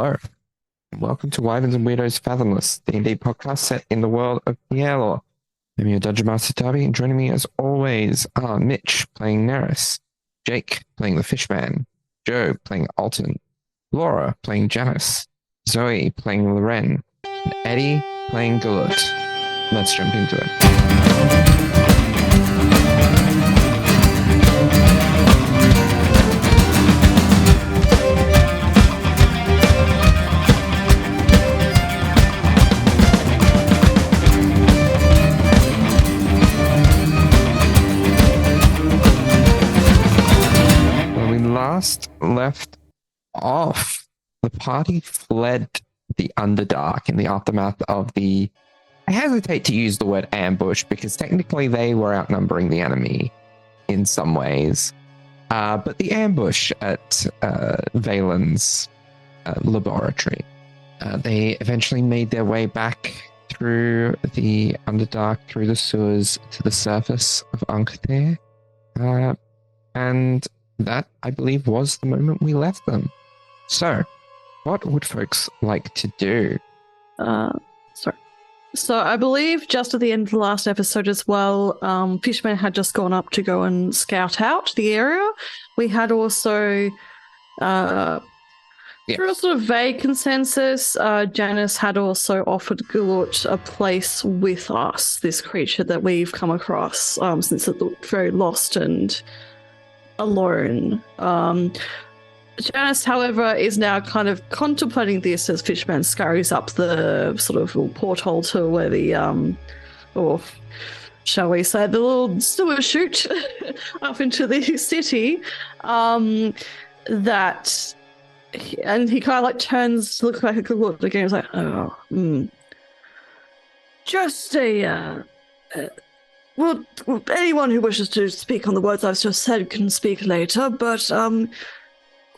Hello, and welcome to Wyverns and Weirdos Fathomless, D&D Podcast set in the world of Fierlor. I'm your Dungeon Master Darby, and joining me as always are Mitch playing Neris, Jake playing the Fishman, Joe playing Alton, Laura playing Janice, Zoe playing Loren, and Eddie playing 𝗖𝗔𝗦𝗧. Let's jump into it. Last left off, the party fled the Underdark in the aftermath of the, I hesitate to use the word ambush because technically they were outnumbering the enemy in some ways, but the ambush at Valen's laboratory. They eventually made their way back through the Underdark, through the sewers to the surface of 𝗖𝗔𝗦𝗧, and that, I believe, was the moment we left them. So, what would folks like to do? So I believe just at the end of the last episode as well, Fishman had just gone up to go and scout out the area. We had also, through a sort of vague consensus, Janice had also offered 𝗖𝗧𝗦𝗧 a place with us, this creature that we've come across, since it looked very lost and alone. Janice, however, is now kind of contemplating this as Fishman scurries up the sort of porthole to where the, or shall we say, the little sewer chute up into the city. And he kind of like turns to look back at 𝗖𝗧𝗦𝗧 again. He's like, just a, well, anyone who wishes to speak on the words I've just said can speak later, but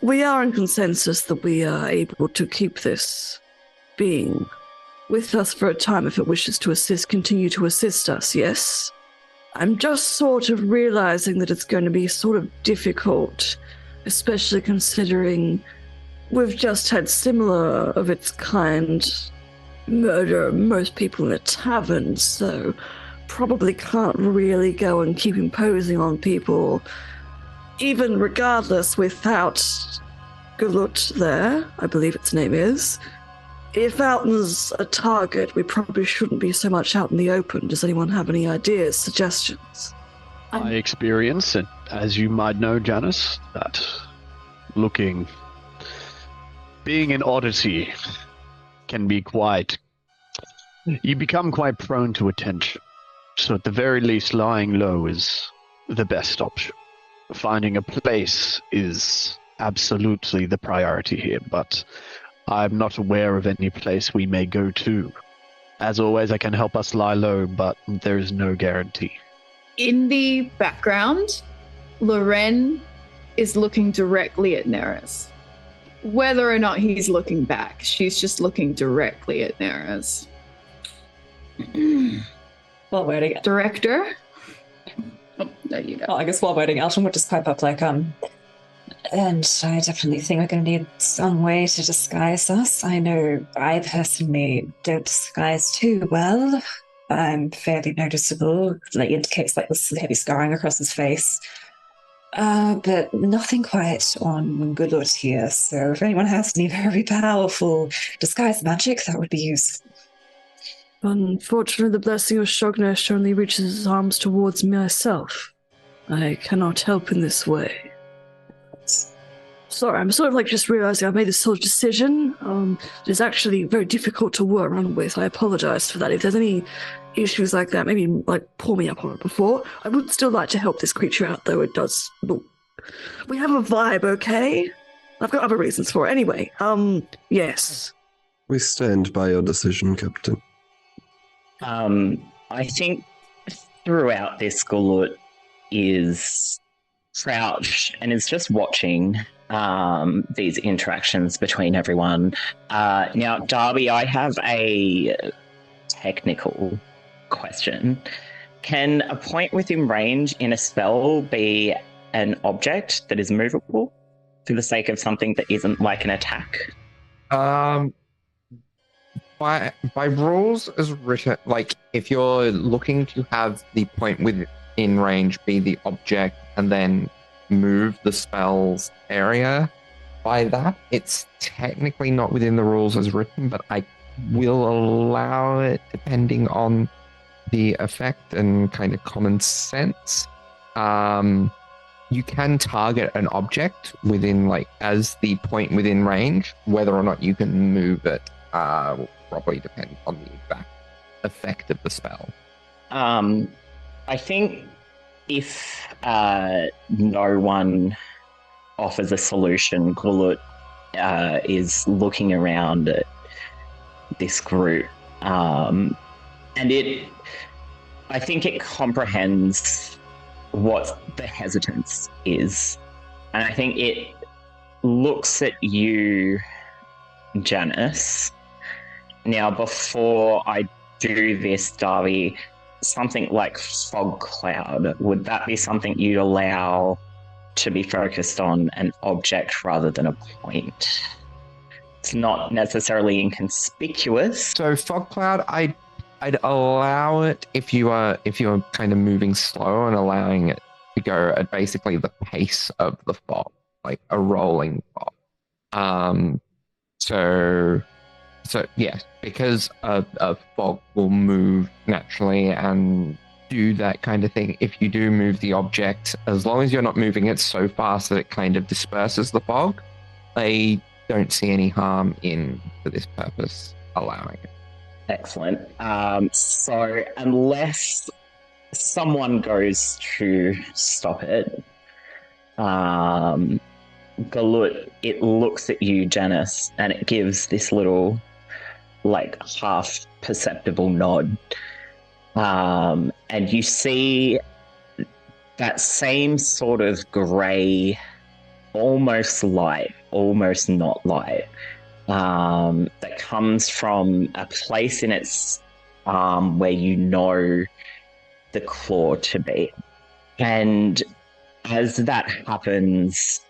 we are in consensus that we are able to keep this being with us for a time if it wishes to continue to assist us, yes? I'm just sort of realizing that it's going to be sort of difficult, especially considering we've just had similar of its kind murder most people in a tavern, so probably can't really go and keep imposing on people, even regardless without 𝗖𝗧𝗦𝗧 there, I believe its name is. If Alton's a target, we probably shouldn't be so much out in the open. Does anyone have any ideas, suggestions? I experience, and as you might know, Janice, that being an oddity can be you become quite prone to attention. So at the very least, lying low is the best option. Finding a place is absolutely the priority here, but I'm not aware of any place we may go to. As always, I can help us lie low, but there is no guarantee. In the background, Loren is looking directly at Neris. Whether or not he's looking back, she's just looking directly at Neris. While waiting, Director? Oh, there you go. well, I guess while waiting, Alton would just pipe up like, and I definitely think we're going to need some way to disguise us. I know I personally don't disguise too well. I'm fairly noticeable, like indicates like this heavy scarring across his face. But nothing quite on 𝗖𝗧𝗦𝗧 here, so if anyone has any very powerful disguise magic, that would be useful. Unfortunately, the blessing of 𝗖𝗔𝗦𝗧 only reaches his arms towards myself. I cannot help in this way. Sorry, I'm sort of like just realizing I've made this sort of decision. It's actually very difficult to work around with. I apologize for that. If there's any issues like that, maybe like pour me up on it before. I would still like to help this creature out, though it does. Look, we have a vibe, okay? I've got other reasons for it. Anyway, yes. We stand by your decision, Captain. I think throughout this, 𝗖𝗧𝗦𝗧 is crouched and is just watching these interactions between everyone. Now, Darby, I have a technical question. Can a point within range in a spell be an object that is movable for the sake of something that isn't like an attack? By rules as written, like if you're looking to have the point within range be the object and then move the spell's area, by that it's technically not within the rules as written, but I will allow it depending on the effect and kind of common sense. You can target an object within, like, as the point within range. Whether or not you can move it will probably depend on the exact effect of the spell. I think if no one offers a solution, Gulut is looking around at this group, and I think it comprehends what the hesitance is, and I think it looks at you, Janice. Now, before I do this, Darby, something like fog cloud, would that be something you'd allow to be focused on an object rather than a point? It's not necessarily inconspicuous. So fog cloud, I'd allow it if you are kind of moving slow and allowing it to go at basically the pace of the fog, like a rolling fog. So yes, because a fog will move naturally and do that kind of thing. If you do move the object, as long as you're not moving it so fast that it kind of disperses the fog, I don't see any harm in, for this purpose, allowing it. Excellent. So unless someone goes to stop it, Galut, it looks at you, Janice, and it gives this little, like, half perceptible nod. And you see that same sort of grey, almost light, almost not light, that comes from a place in its arm where you know the claw to be. And as that happens,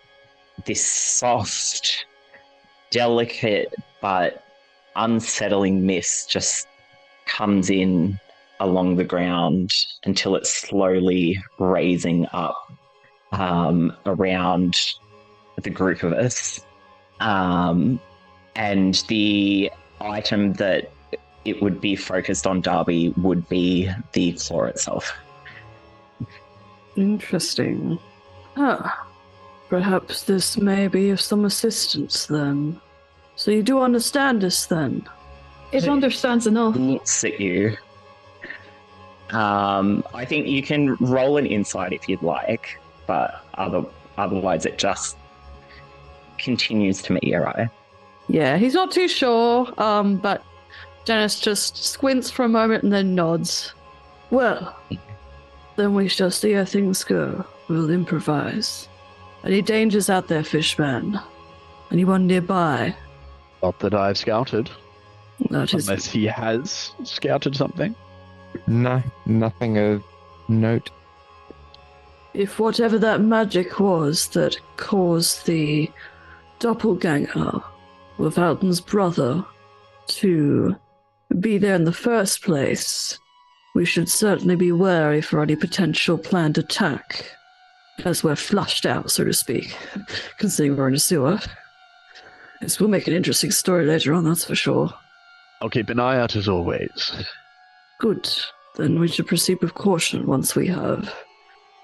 this soft, delicate, but unsettling mist just comes in along the ground until it's slowly raising up around the group of us. And the item that it would be focused on, Darby, would be the claw itself. Interesting. Perhaps this may be of some assistance then. So you do understand this then? It understands enough. Looks at you. I think you can roll an insight if you'd like, but otherwise it just continues to meet your eye. Yeah, he's not too sure, but Janice just squints for a moment and then nods. Well, then we shall see how things go. We'll improvise. Any dangers out there, Fishman? Anyone nearby? Not that I've scouted. That is... Unless he has scouted something. No, nothing of note. If whatever that magic was that caused the doppelganger of Alton's brother to be there in the first place, we should certainly be wary for any potential planned attack, as we're flushed out, so to speak, considering we're in a sewer. This will make an interesting story later on, that's for sure. I'll keep an eye out as always. Good. Then we should proceed with caution once we have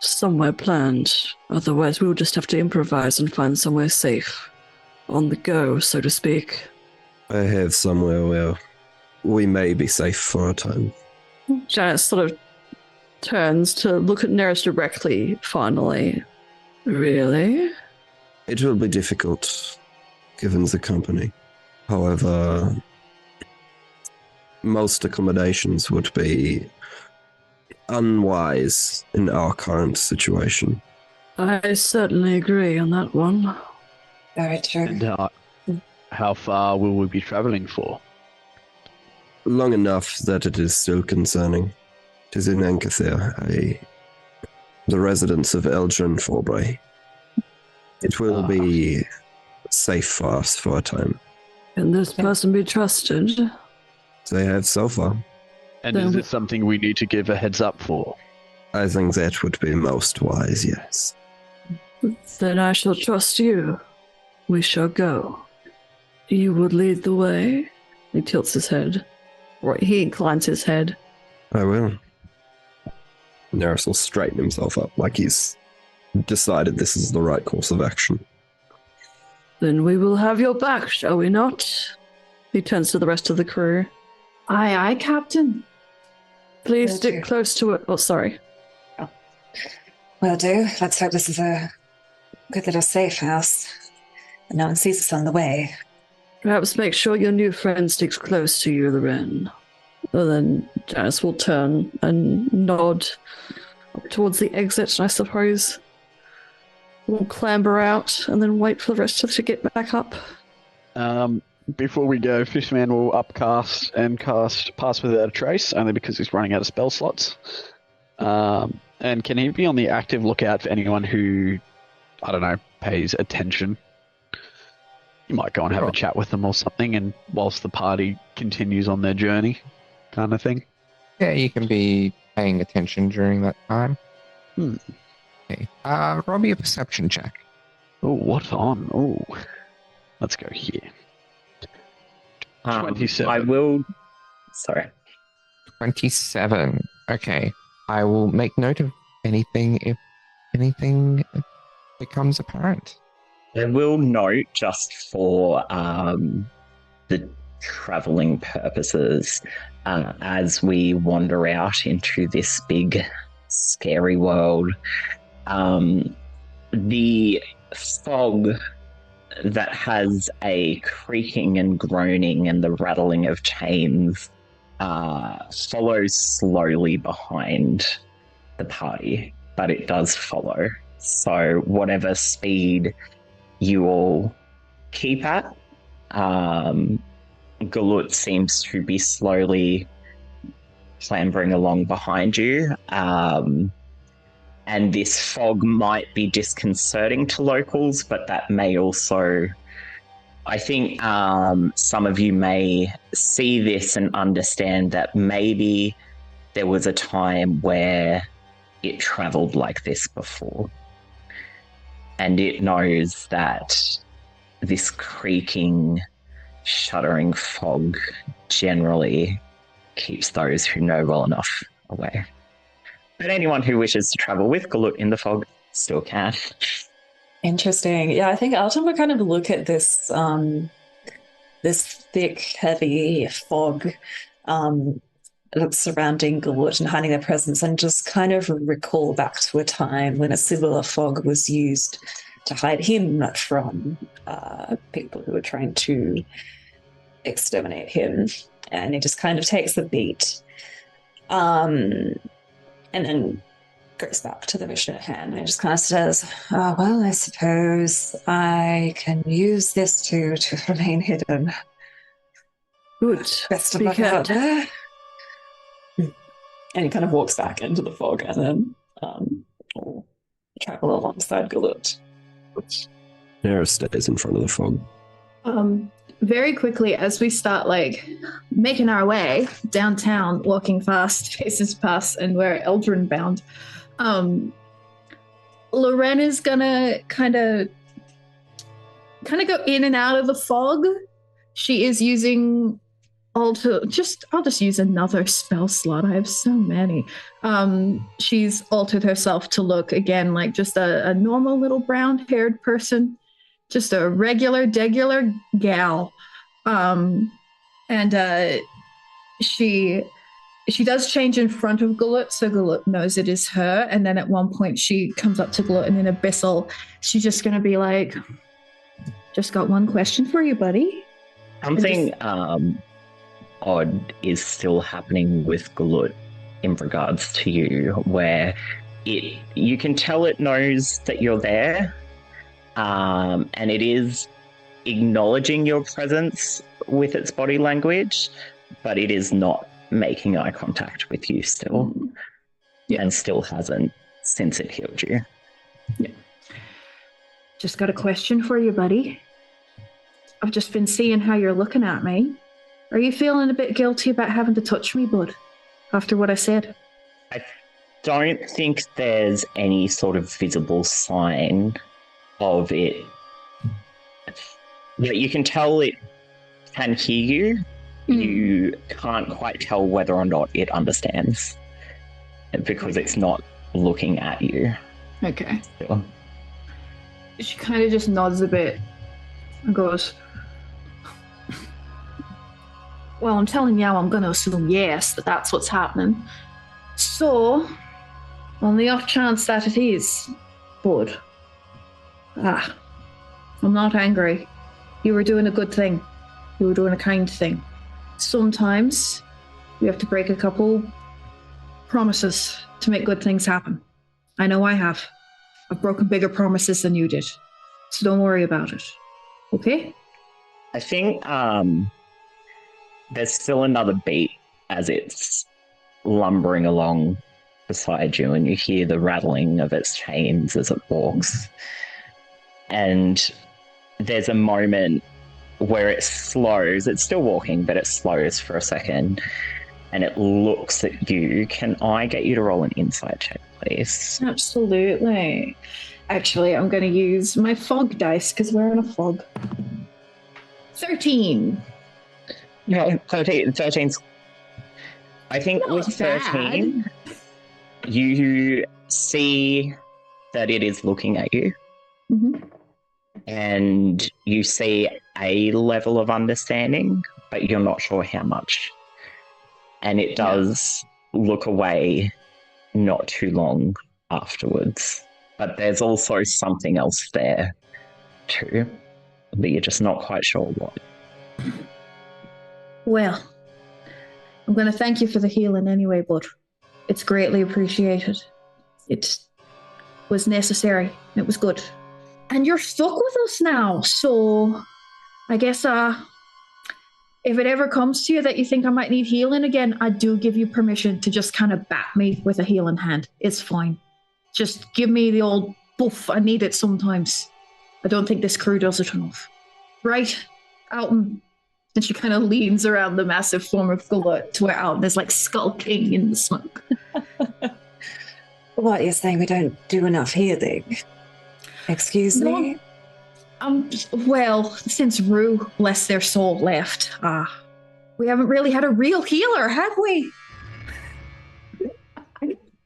somewhere planned. Otherwise, we'll just have to improvise and find somewhere safe. On the go, so to speak. I have somewhere where we may be safe for a time. Janice sort of turns to look at Neris directly, finally. Really? It will be difficult, given the company. However, most accommodations would be unwise in our current situation. I certainly agree on that one. Very true. And how far will we be traveling for? Long enough that it is still concerning. It is in Ankether, the residence of 𝗖𝗔𝗦𝗧. It will be safe for us for a time. Can this person be trusted? They have so far. And Then is we- it something we need to give a heads up for? I think that would be most wise, yes. Then I shall trust you. We shall go. You would lead the way. He tilts his head. Or he inclines his head. I will. Neris will straighten himself up like he's decided this is the right course of action. Then we will have your back, shall we not? He turns to the rest of the crew. Aye, aye, Captain. Please Will stick do. close to it. Oh, sorry. Will do. Let's hope this is a good little safe house. And no one sees us on the way. Perhaps make sure your new friend sticks close to you, Loren. And then Janice will turn and nod towards the exit, I suppose. We'll clamber out and then wait for the rest of us to get back up. Before we go, Fishman will upcast and cast Pass Without a Trace, only because he's running out of spell slots. And can he be on the active lookout for anyone who, I don't know, pays attention? You might go and have a chat with them or something, and whilst the party continues on their journey, kind of thing. Yeah, you can be paying attention during that time. Okay. Roll me a perception check. Oh, what on? Oh, let's go here. 27. I will. Sorry. 27. Okay. I will make note of anything if anything becomes apparent. I will note, just for the traveling purposes, as we wander out into this big, scary world, the fog that has a creaking and groaning and the rattling of chains follows slowly behind the party, but it does follow. So whatever speed you all keep at, Galut seems to be slowly clambering along behind you. And this fog might be disconcerting to locals, but that may also, I think some of you may see this and understand that maybe there was a time where it traveled like this before. And it knows that this creaking, shuddering fog generally keeps those who know well enough away. But anyone who wishes to travel with Galut in the fog still can. Interesting. Yeah, I think Alton would kind of look at this this thick, heavy fog that's surrounding Galut and hiding their presence, and just kind of recall back to a time when a similar fog was used to hide him from people who were trying to exterminate him. And he just kind of takes a beat. And then goes back to the mission at hand and just kind of says, oh, well, I suppose I can use this to remain hidden. Good. Best of Be luck out careful. there. And he kind of walks back into the fog and then will travel alongside Galut. Neris stays in front of the fog. Very quickly, as we start making our way downtown, walking fast, faces past, and we're Eldrin bound, Loren is gonna kind of go in and out of the fog. She is using I'll just use another spell slot. I have so many. She's altered herself to look again like just a normal little brown-haired person. Just a regular gal. She does change in front of Galut, so Galut knows it is her. And then at one point she comes up to Galut and in Abyssal, she's just going to be like, just got one question for you, buddy. Something odd is still happening with Galut in regards to you, where you can tell it knows that you're there. And it is acknowledging your presence with its body language, but it is not making eye contact with you still. Yeah. And still hasn't since it healed you. Yeah. Just got a question for you, buddy. I've just been seeing how you're looking at me. Are you feeling a bit guilty about having to touch me, bud? After what I said? I don't think there's any sort of visible sign of it. But you can tell it can hear you. You can't quite tell whether or not it understands because it's not looking at you. Okay. Still. She kind of just nods a bit and goes, well, I'm telling you, I'm going to assume yes, that's what's happening. So, on the off chance that it is, bud, I'm not angry. You were doing a good thing. You were doing a kind thing. Sometimes we have to break a couple promises to make good things happen. I know I have. I've broken bigger promises than you did. So don't worry about it. Okay? I think there's still another beat as it's lumbering along beside you, and you hear the rattling of its chains as it walks. And there's a moment where it slows. It's still walking, but it slows for a second, and it looks at you. Can I get you to roll an insight check, please? Absolutely. Actually, I'm going to use my fog dice because we're in a fog. 13. No, 13's... I think Not with 13, you see that it is looking at you. Mm-hmm. And you see a level of understanding, but you're not sure how much. And it does look away not too long afterwards. But there's also something else there too, but you're just not quite sure what. Well, I'm going to thank you for the healing anyway, bud. It's greatly appreciated. It was necessary. It was good. And you're stuck with us now, so I guess if it ever comes to you that you think I might need healing again, I do give you permission to just kind of bat me with a healing hand. It's fine. Just give me the old buff. I need it sometimes. I don't think this crew does it enough. Right, Alton? And she kind of leans around the massive form of Gullet to where Alton is like skulking in the smoke. What, you're saying we don't do enough healing? Excuse me? Well, since Rue, bless their soul, left, we haven't really had a real healer, have we?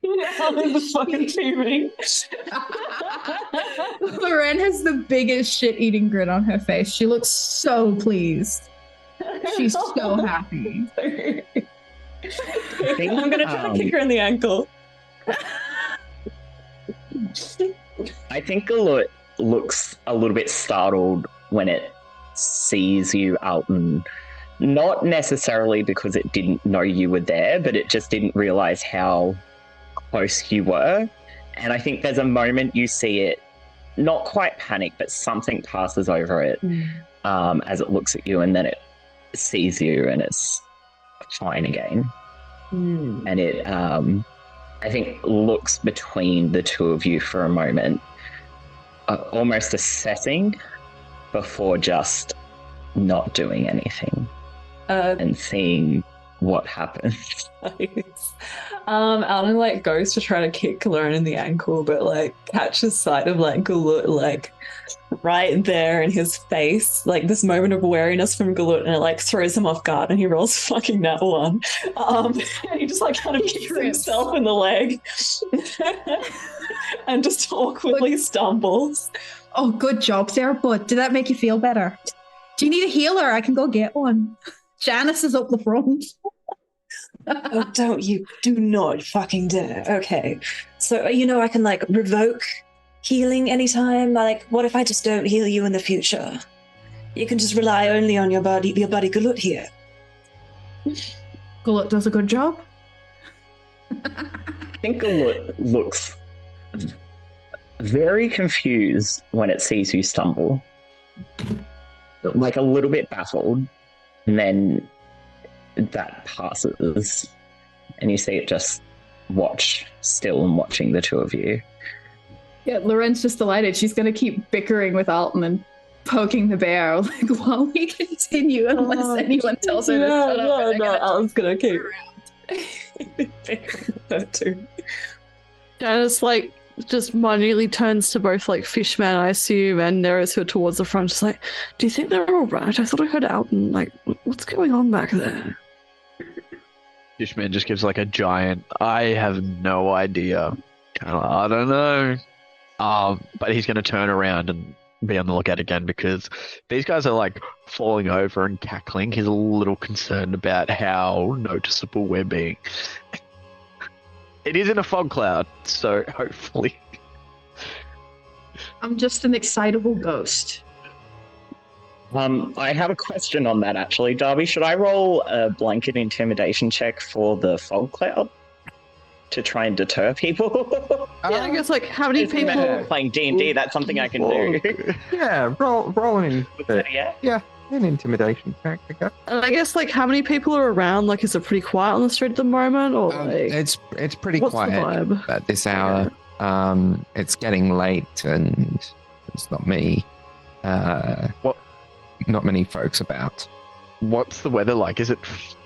The fucking teaming. Loren has the biggest shit-eating grin on her face. She looks so pleased. She's so happy. I think I'm gonna try to kick her in the ankle. I think Galut looks a little bit startled when it sees you, Alton. Not necessarily because it didn't know you were there, but it just didn't realize how close you were. And I think there's a moment you see it not quite panic, but something passes over it as it looks at you, and then it sees you and it's fine again. And it I think looks between the two of you for a moment, almost assessing before just not doing anything and seeing what happens. Alan like goes to try to kick Lauren in the ankle, but like catches sight of like Galut like right there in his face, like this moment of wariness from Galut, and it like throws him off guard, and he rolls fucking that one. And he just like kind of kicks himself in the leg and just awkwardly stumbles. Oh, good job there, bud. Did that make you feel better? Do you need a healer? I can go get one. Janice is up the front. Oh, do not fucking dare. Okay. So, I can like revoke healing anytime. Like, what if I just don't heal you in the future? You can just rely only on your buddy Galut here. Galut does a good job. I think Galut looks very confused when it sees you stumble. Like a little bit baffled. And then that passes, and you see it just watch still and watching the two of you. Yeah, Loren's just delighted. She's going to keep bickering with Alton and poking the bear like while we continue, unless anyone tells her to shut up. No, I was gonna keep. Janice, like, just minutely turns to both, like, Fishman, I assume, and Neris, who are towards the front, just like, do you think they're all right? I thought I heard Alton. Like, what's going on back there? Fishman just gives like a giant, I have no idea. Kind of, I don't know. But he's going to turn around and be on the lookout again because these guys are like falling over and cackling. He's a little concerned about how noticeable we're being. It is in a fog cloud, so hopefully. I'm just an excitable ghost. I have a question on that actually, Darby. Should I roll a blanket intimidation check for the fog cloud to try and deter people? Yeah, I guess, like, how many It's better people... playing D&D, that's something I can do. Yeah, roll an Yeah. an intimidation check, I guess. And I guess, like, how many people are around? Like, is it pretty quiet on the street at the moment? Or, like, It's pretty what's the quiet vibe? at this hour. It's getting late and there's not many not many folks about. What's the weather like? Is it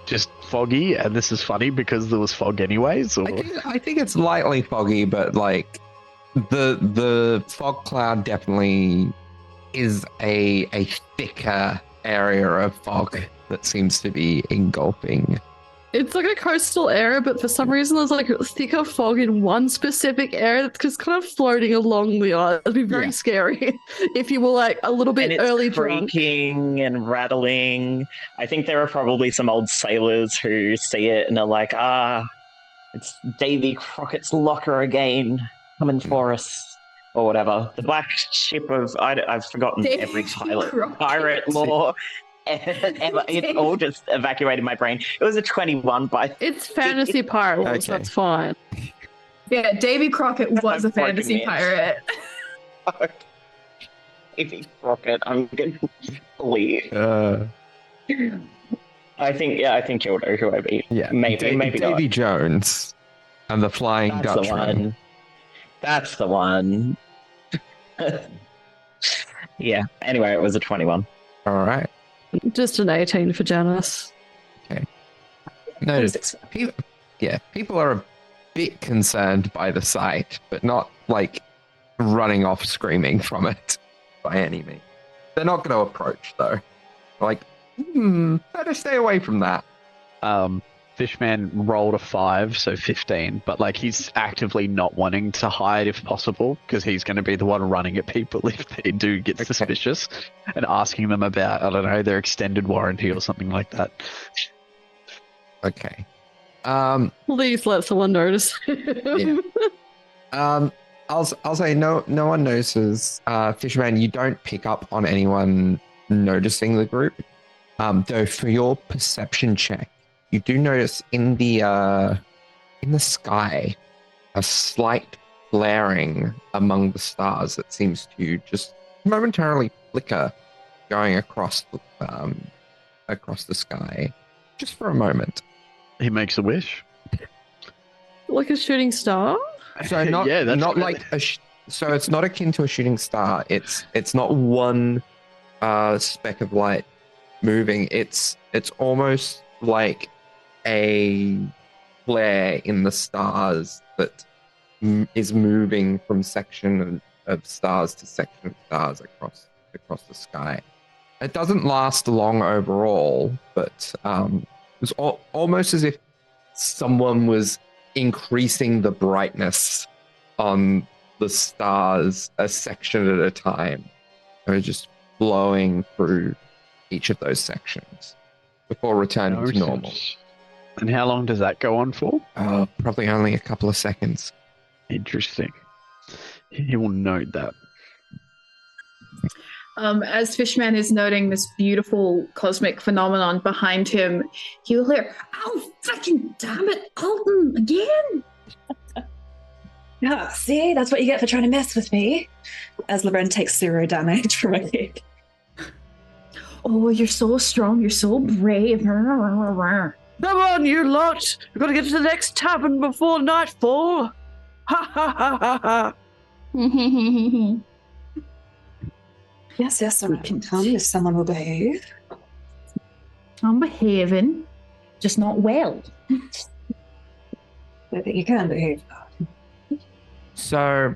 just foggy and this is funny because there was fog anyways? Or? I think it's lightly foggy, but like the fog cloud definitely is a thicker area of fog that seems to be engulfing. It's like a coastal area, but for some reason there's like thicker fog in one specific area that's just kind of floating along the island. It'd be very scary if you were like a little bit And it's early drunk. creaking and rattling. I think there are probably some old sailors who see it and are like, it's Davy Crockett's locker again, coming for us, or whatever. The black ship of, I've forgotten Davy every Crockett. pirate lore. Ever. It all just evacuated my brain. It was a 21 by... It's fantasy pirate wars, Okay. that's fine. Yeah, Davy Crockett was a I'm fucking fantasy it. pirate. Davy Crockett, I'm going to believe. I think you'll know who I mean. Yeah, Maybe not. Davy Jones and the Flying That's the Dutchman. one. That's the one. Yeah. Anyway, it was a 21. All right. Just an 18 for Janice. Notice, people are a bit concerned by the sight, but not like running off screaming from it by any means. They're not going to approach though. Like, better stay away from that. Fishman rolled a 5, so 15, but like he's actively not wanting to hide if possible because he's going to be the one running at people if they do get suspicious and asking them about, I don't know, their extended warranty or something like that. Okay. Please let someone notice. I'll say no one notices. Fisherman, you don't pick up on anyone noticing the group. Though for your perception check, you do notice in the sky a slight flaring among the stars that seems to just momentarily flicker going across the sky just for a moment. He makes a wish. Like a shooting star? So not Yeah, that's not right. like so it's not akin to a shooting star. It's not one speck of light moving. It's almost like a flare in the stars that is moving from section of stars to section of stars across the sky. It doesn't last long overall, but it's almost as if someone was increasing the brightness on the stars a section at a time. They're just blowing through each of those sections before returning to normal. And how long does that go on for? Probably only a couple of seconds. Interesting. He will note that. As Fishman is noting this beautiful cosmic phenomenon behind him, he will hear, "Oh, fucking damn it, Alton, again!" Yeah, see, that's what you get for trying to mess with me. As Loren takes 0 damage from a kick. Oh, you're so strong, you're so brave. Come on, you lot! We've got to get to the next tavern before nightfall! Ha ha ha ha ha! Yes, I can tell you if someone will behave. I'm behaving, just not well. I think you can behave. So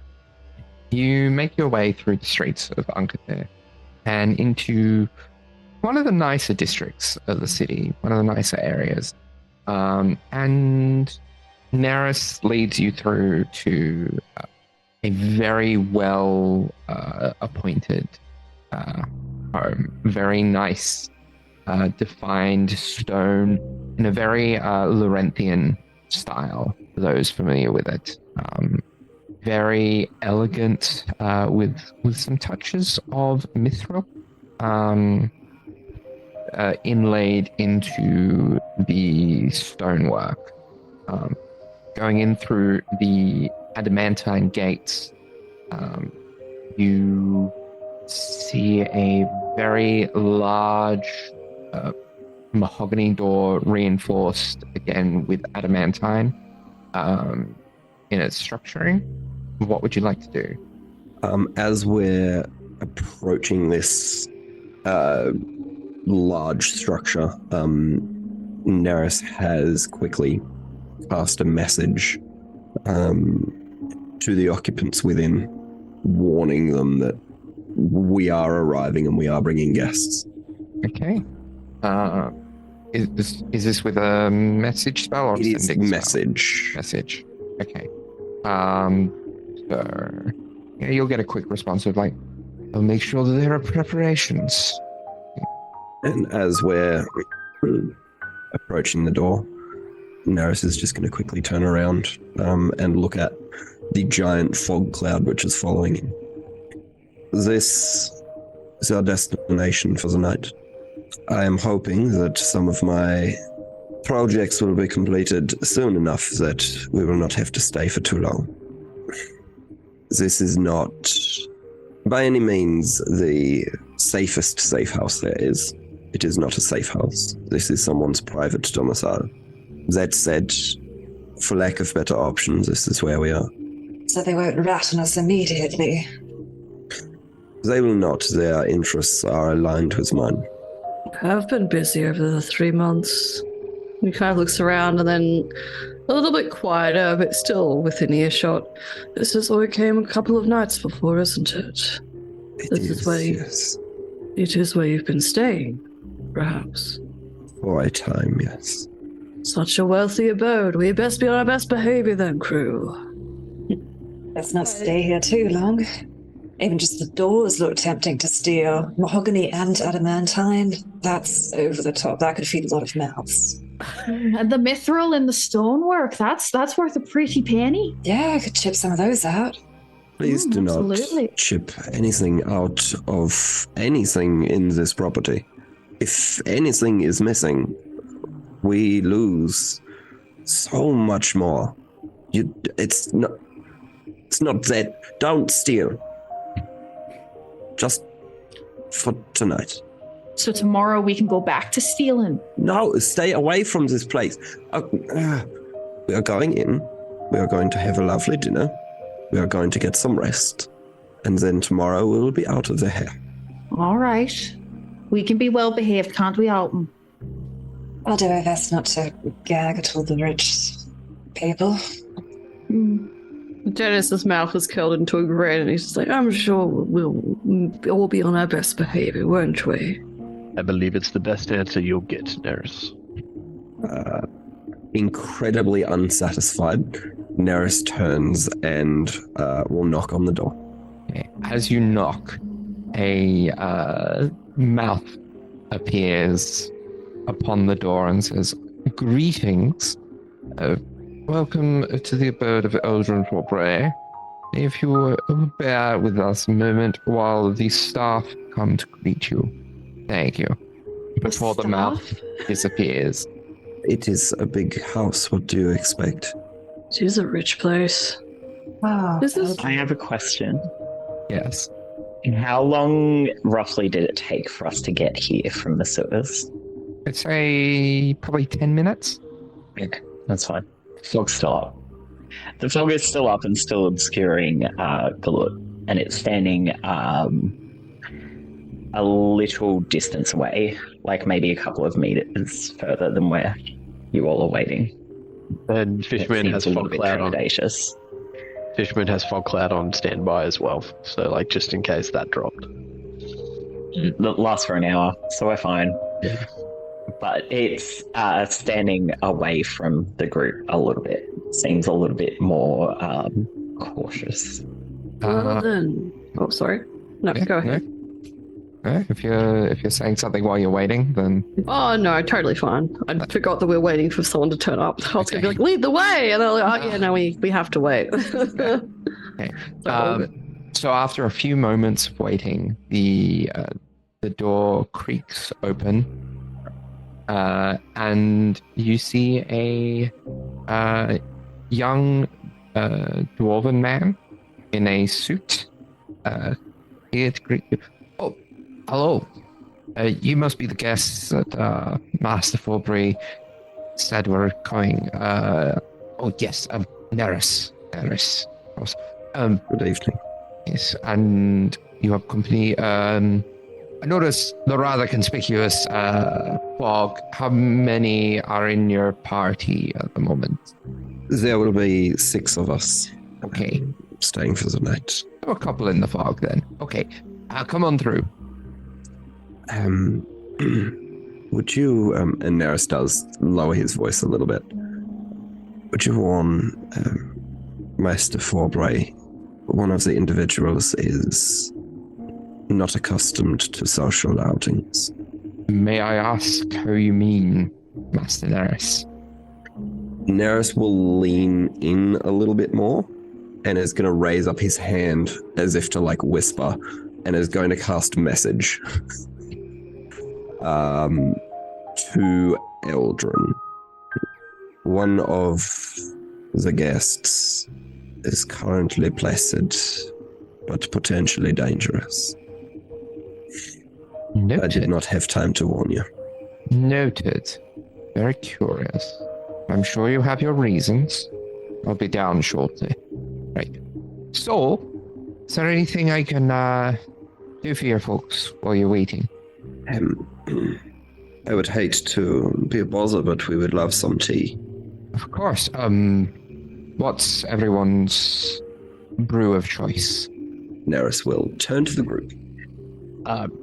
you make your way through the streets of Ankathir and into one of the nicer districts of the city, one of the nicer areas. And Neris leads you through to a very well appointed home. Very nice, defined stone in a very Laurentian style, for those familiar with it. Very elegant, with some touches of mithril inlaid into the stonework. Going in through the adamantine gates, you see a very large mahogany door, reinforced again with adamantine in its structuring. What would you like to do? As we're approaching this large structure, Neris has quickly cast a message to the occupants within, warning them that we are arriving and we are bringing guests. Okay. Is this with a message spell or It is sending spell? message. Message. Okay. So yeah, you'll get a quick response of like, I'll make sure that there are preparations. And as we're approaching the door, Neris is just going to quickly turn around and look at the giant fog cloud which is following him. This is our destination for the night. I am hoping that some of my projects will be completed soon enough that we will not have to stay for too long. This is not, by any means, the safest safe house there is. It is not a safe house. This is someone's private domicile. That said, for lack of better options, this is where we are. So they won't rat on us immediately. They will not. Their interests are aligned with mine. I've been busy over the 3 months. He kind of looks around and then a little bit quieter, but still within earshot. This is where we came a couple of nights before, isn't it? This is where yes. It is where you've been staying, perhaps. For a time, yes. Such a wealthy abode. We best be on our best behavior then, crew. Let's not stay here too long. Even just the doors look tempting to steal. Mahogany and adamantine. That's over the top. That could feed a lot of mouths. And the mithril and the stonework, that's worth a pretty penny. Yeah, I could chip some of those out. Please do not absolutely. chip anything out of anything in this property. If anything is missing, we lose so much more. It's not that. Don't steal. Just for tonight. So tomorrow we can go back to stealing. No, stay away from this place. We are going in. We are going to have a lovely dinner. We are going to get some rest. And then tomorrow we will be out of the hair. All right. We can be well behaved, can't we, Alton? I'll do my best not to gag at all the rich people. Dennis's mouth is curled into a grin, and he's just like, I'm sure we'll all be on our best behavior, won't we? I believe it's the best answer you'll get, Neris. Incredibly unsatisfied, Neris turns and will knock on the door. Okay. As you knock, a mouth appears upon the door and says, "Greetings. Welcome to the abode of 𝗖𝗔𝗦𝗧. If you will bear with us a moment while the staff come to greet you. Thank you." Before the mouth disappears. It is a big house. What do you expect? It is a rich place. Wow. Is this- I have a question. Yes. How long roughly did it take for us to get here from the sewers? I'd say probably 10 minutes. Okay, that's fine. Fog's still up. The fog is still up and still obscuring Galut, and it's standing a little distance away, like maybe a couple of meters further than where you all are waiting. And Fishman It has seems a little fog bit cloud on. trepidatious. Fishman has fog cloud on standby as well. So, like, just in case that dropped. It lasts for an hour, so we're fine. Yeah. But it's standing away from the group a little bit. Seems a little bit more cautious. Well then. Oh, sorry. No, Yeah, go ahead. no. If you're saying something while you're waiting, then Oh no, totally fine. I forgot that we were waiting for someone to turn up. I was gonna be like, lead the way, and they're like, oh yeah, no, we have to wait. Okay. So, So after a few moments of waiting, the door creaks open, and you see a young dwarven man in a suit. Here to greet you. Oh, hello. You must be the guests that Master Forbury said were coming. Oh yes, Neris. Of course. Good evening. Yes, and you have company. I noticed the rather conspicuous fog. How many are in your party at the moment? There will be 6 of us. Okay. Staying for the night. A couple in the fog then. Okay. Come on through. Would you, and Neris does lower his voice a little bit. Would you warn Master Forbury, one of the individuals is not accustomed to social outings? May I ask how you mean, Master Neris? Neris will lean in a little bit more and is going to raise up his hand as if to like whisper and is going to cast message to Eldrin. One of the guests is currently placid, but potentially dangerous. Noted. I did not have time to warn you. Noted. Very curious. I'm sure you have your reasons. I'll be down shortly. Right. So, is there anything I can do for your folks while you're waiting? I would hate to be a bother, but we would love some tea. Of course. What's everyone's brew of choice? Neris will turn to the group.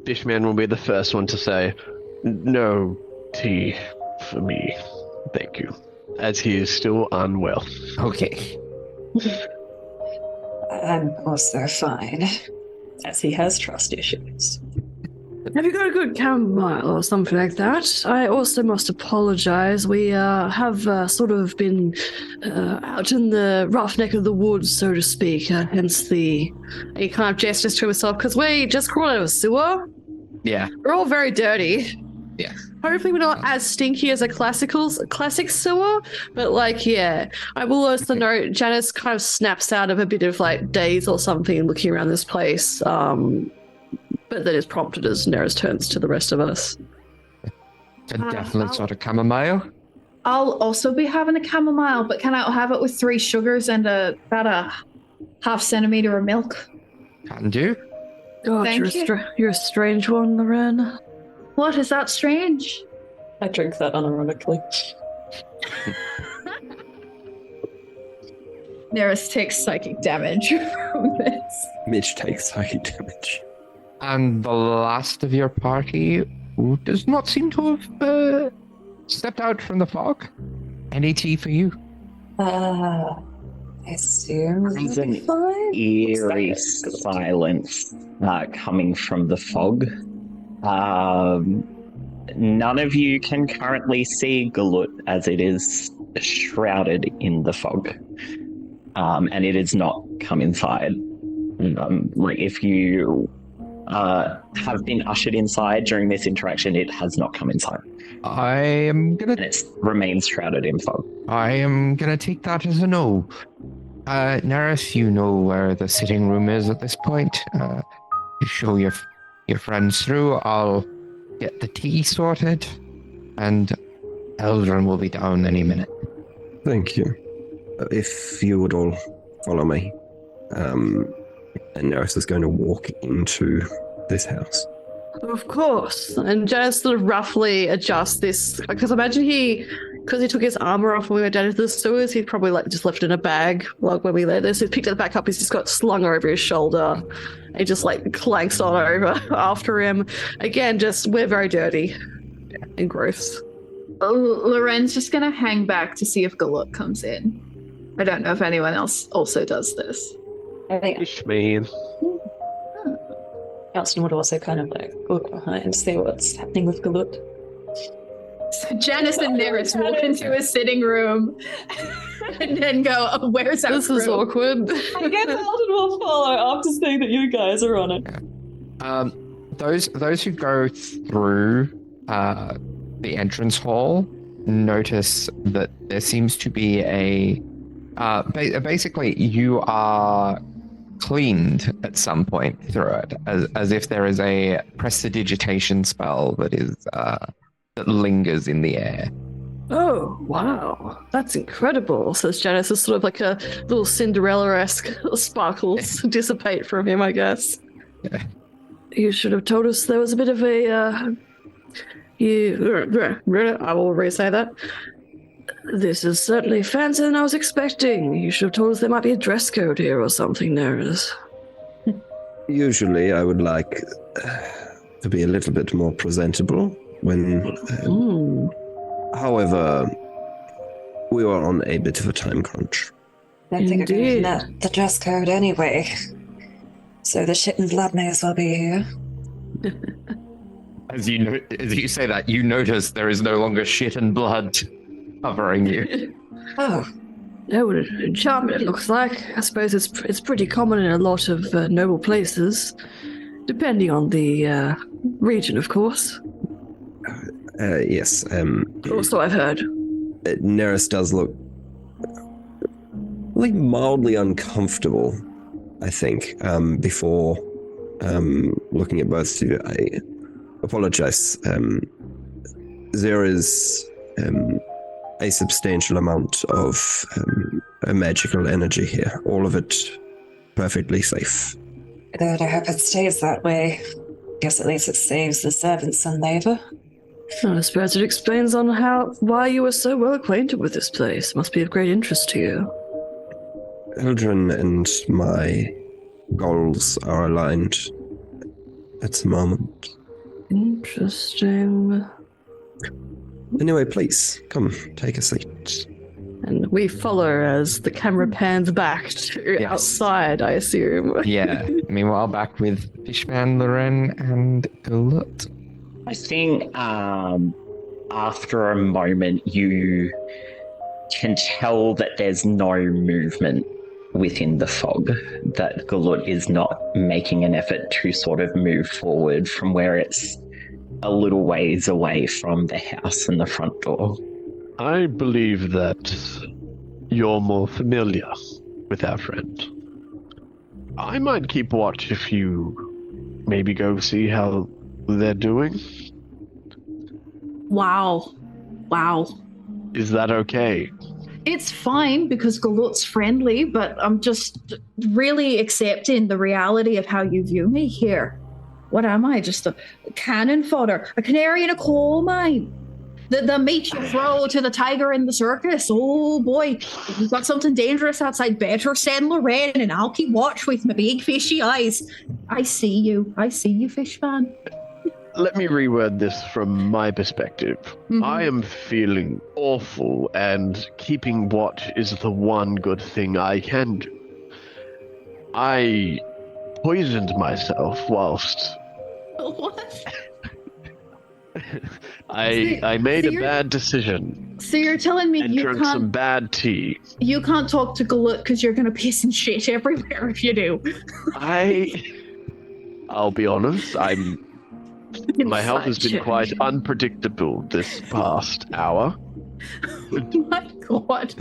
Fishman will be the first one to say, no tea for me. Thank you. As he is still unwell. Okay. I'm also fine, as he has trust issues. have you got a good chamomile or something like that? I also must apologize. We have sort of been out in the rough neck of the woods, so to speak. Hence the. He kind of gestures to himself because we just crawled out of a sewer. Yeah. We're all very dirty. Yeah. Hopefully we're not as stinky as a classic sewer, but like, yeah. I will also note Janice kind of snaps out of a bit of like daze or something looking around this place. But that is prompted as Neris turns to the rest of us. A definite sort of chamomile. I'll also be having a chamomile, but can I have it with 3 sugars and about a half centimeter of milk? Can do. God, Thank you're a strange one, Loren. What, is that strange? I drink that unironically. Neris takes psychic damage from this. Mitch takes psychic damage. And the last of your party, who does not seem to have stepped out from the fog. Any tea for you? I assume There's that'll be an fine. eerie silence coming from the fog. None of you can currently see Galut as it is shrouded in the fog. And it has not come inside. Like if you have been ushered inside during this interaction, it has not come inside. And it remains shrouded in fog. I am gonna take that as a no. Neris, you know where the sitting room is at this point. You show your friends through. I'll get the tea sorted, and Eldrin will be down any minute. Thank you. If you would all follow me. And Neris is going to walk into this house. Of course. And Janice sort of roughly adjusts this, because imagine because he took his armor off when we went down into the sewers, he probably just left it in a bag like when we left there. So he picked it back up, he's just got slung over his shoulder. He just clanks on over after him. Again, we're very dirty and gross. Loren's just going to hang back to see if Galuk comes in. I don't know if anyone else also does this. I think Fishman. Elston would also kind of look behind and see what's happening with Galuk. So Janice and Neris walk into a sitting room and then go, oh, where's our This crew? is awkward. I guess Elton will follow after seeing that you guys are on it. Those who go through the entrance hall notice that there seems to be a basically you are cleaned at some point through it, as if there is a prestidigitation spell that is that lingers in the air. Oh, wow. That's incredible, says Janice. It's sort of like a little Cinderella-esque sparkles dissipate from him, I guess. Yeah. You should have told us there was a bit of a... I will re-say that. This is certainly fancier than I was expecting. You should have told us there might be a dress code here or something, Neris. Usually, I would like to be a little bit more presentable when. However, we were on a bit of a time crunch. I don't think I Indeed. met the dress code anyway. So the shit and blood may as well be here. As you say that, you notice there is no longer shit and blood covering you. Oh, Oh, charming it looks like. I suppose it's pretty common in a lot of noble places, depending on the region, of course. Yes. Also, I've heard. Neris does look mildly uncomfortable, I think, before looking at both of you. I apologize. There is a substantial amount of a magical energy here. All of it perfectly safe. good. I hope it stays that way. Guess at least it saves the servants some labor. I suppose it explains on why you were so well acquainted with this place. Must be of great interest to you. Eldrin and my goals are aligned at the moment. Interesting. Anyway, please, come, take a seat. And we follow as the camera pans back to Yes. outside, I assume. Yeah. Meanwhile, back with Fishman, Loren, and Gulut. I think after a moment, you can tell that there's no movement within the fog, that Gulut is not making an effort to sort of move forward from where it's a little ways away from the house and the front door. I believe that you're more familiar with our friend. I might keep watch if you maybe go see how they're doing. Wow. Is that okay? It's fine because Galut's friendly, but I'm just really accepting the reality of how you view me here. What am I? Just a cannon fodder, a canary in a coal mine. The meat you throw to the tiger in the circus. Oh boy, if you've got something dangerous outside, better send Loren and I'll keep watch with my big fishy eyes. I see you, Fishman. Let me reword this from my perspective. Mhm. I am feeling awful, and keeping watch is the one good thing I can do. I poisoned myself whilst What? I made so a you're- bad decision So you're telling me and you drank some can't bad tea. talk to Galut because you're gonna piss and shit everywhere if you do. I'll be honest, my health has been Such a- quite unpredictable this past hour. My God.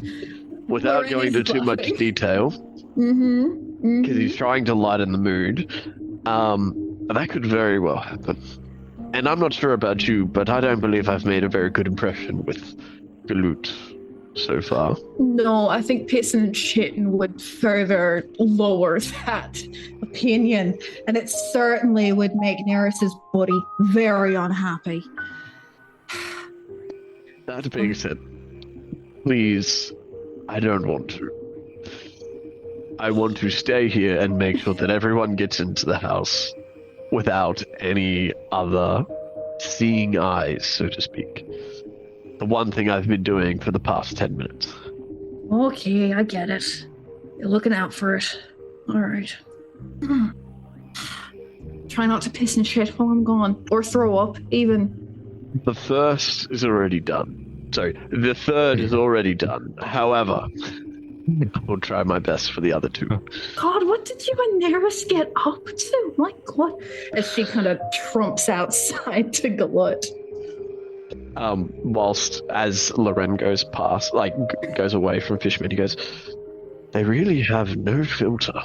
Without Loren going is into too much laughing. detail, Mm-hmm. because he's trying to lighten the mood, that could very well happen. And I'm not sure about you, but I don't believe I've made a very good impression with Galut. so far. No, I think pissing and shitting would further lower that opinion, and it certainly would make Neris's buddy very unhappy. That being said, please, I don't want to. I want to stay here and make sure that everyone gets into the house without any other seeing eyes, so to speak. The one thing I've been doing for the past 10 minutes. Okay, I get it. You're looking out for it. All right. Try not to piss and shit while I'm gone, or throw up, even. The first is already done. Sorry, the third is already done. However, I'll try my best for the other two. God, what did you and Neris get up to? My God. As she kind of trumps outside to Glut. Whilst as Loren goes past, goes away from Fishman, he goes, they really have no filter.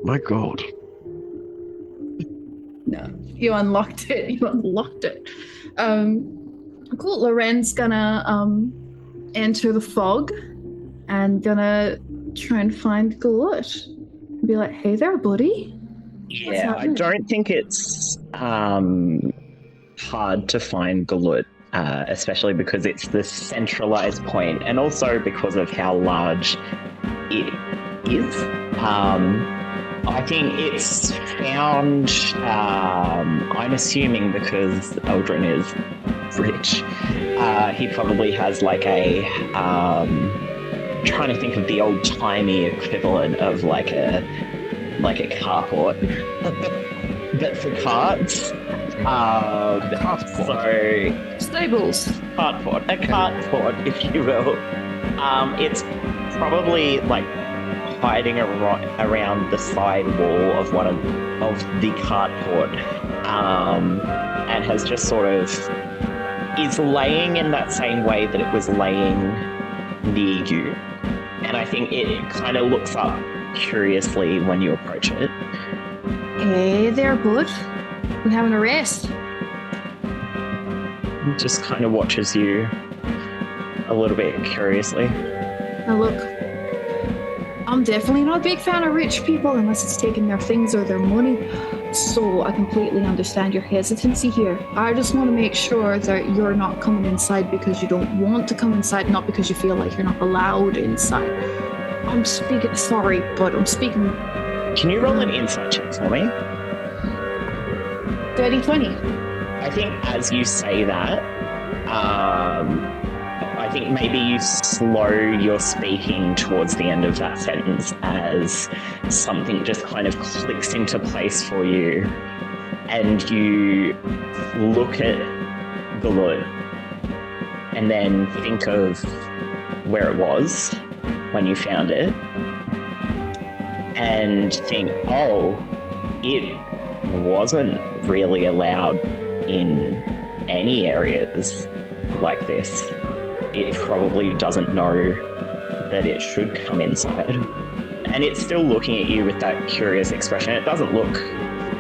My God. No, you unlocked it. You unlocked it. Cool. Loren's gonna enter the fog and gonna try and find Glut. Be like, hey there, buddy. Yeah, I don't think it's hard to find Glut, especially because it's the centralized point, and also because of how large it is. I think it's found, I'm assuming because Eldrin is rich, he probably has like a, trying to think of the old-timey equivalent of like a carport, but for carts. So Stables. Cartport, a cartport, if you will. It's probably like hiding around the side wall of one of the cartport, and has just sort of is laying in that same way that it was laying near you. And I think it kind of looks up curiously when you approach it. Hey there, bud. We having a rest? It just kind of watches you a little bit curiously. Now look, I'm definitely not a big fan of rich people unless it's taking their things or their money. So I completely understand your hesitancy here. I just want to make sure that you're not coming inside because you don't want to come inside, not because you feel like you're not allowed inside. I'm speaking, sorry, but I'm speaking. Can you roll an insight check for me? Dirty 20. I think as you say that, I think maybe you slow your speaking towards the end of that sentence as something just kind of clicks into place for you, and you look at Glut and then think of where it was when you found it and think, oh, it wasn't really allowed in any areas like this. It probably doesn't know that it should come inside. And it's still looking at you with that curious expression. It doesn't look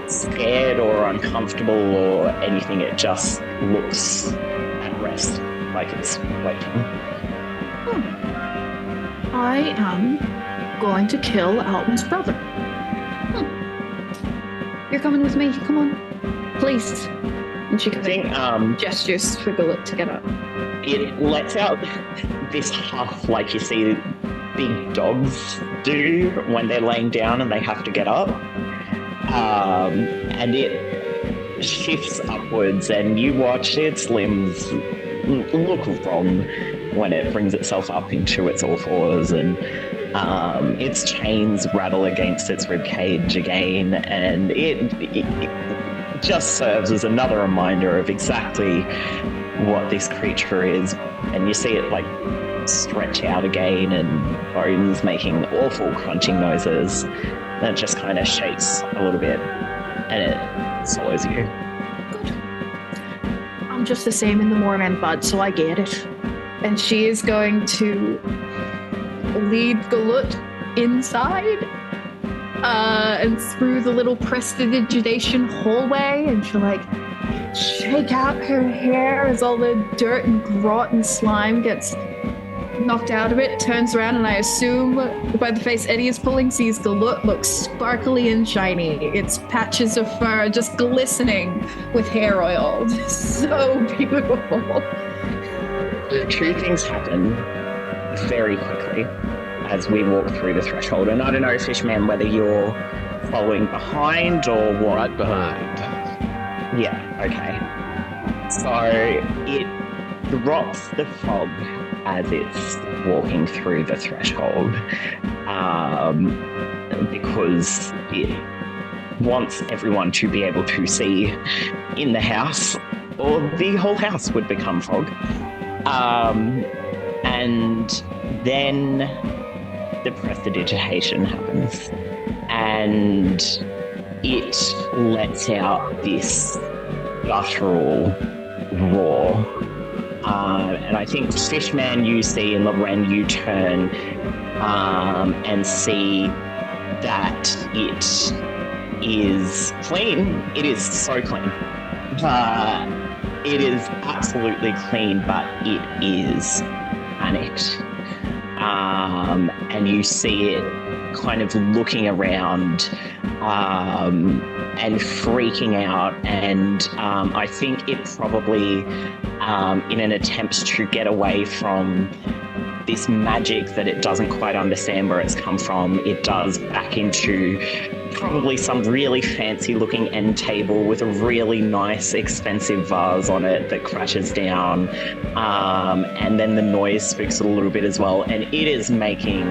scared or uncomfortable or anything. It just looks at rest, like it's waiting. I am going to kill Alton's brother. You're coming with me. Come on. Please. And she kind of gestures for Glut to get up. It lets out this huff like you see big dogs do when they're laying down and they have to get up. And it shifts upwards and you watch its limbs look wrong when it brings itself up into its all fours, and its chains rattle against its ribcage again, and it just serves as another reminder of exactly what this creature is. And you see it like stretch out again and bones making awful crunching noises, and it just kind of shakes a little bit and it swallows you. Good. I'm just the same in the morning, bud, so I get it. And she is going to lead Glut inside and through the little prestidigitation hallway, and she'll like shake out her hair as all the dirt and grot and slime gets knocked out of it, turns around, and I assume by the face Eddie is pulling, sees Galut looks sparkly and shiny. It's patches of fur just glistening with hair oil. So beautiful. Two things happen very quickly as we walk through the threshold. And I don't know, Fishman, whether you're following behind or what. Right behind. Yeah, okay. So it drops the fog as it's walking through the threshold because it wants everyone to be able to see in the house, or the whole house would become fog. And then the prestidigitation happens, and it lets out this guttural roar. And I think Fishman you see, and Loren you turn and see that it is clean. It is so clean. It is absolutely clean, but it is panicked. And you see it kind of looking around and freaking out. And I think it probably, in an attempt to get away from this magic that it doesn't quite understand where it's come from, it does back into probably some really fancy looking end table with a really nice expensive vase on it that crashes down, and then the noise spooks it a little bit as well, and it is making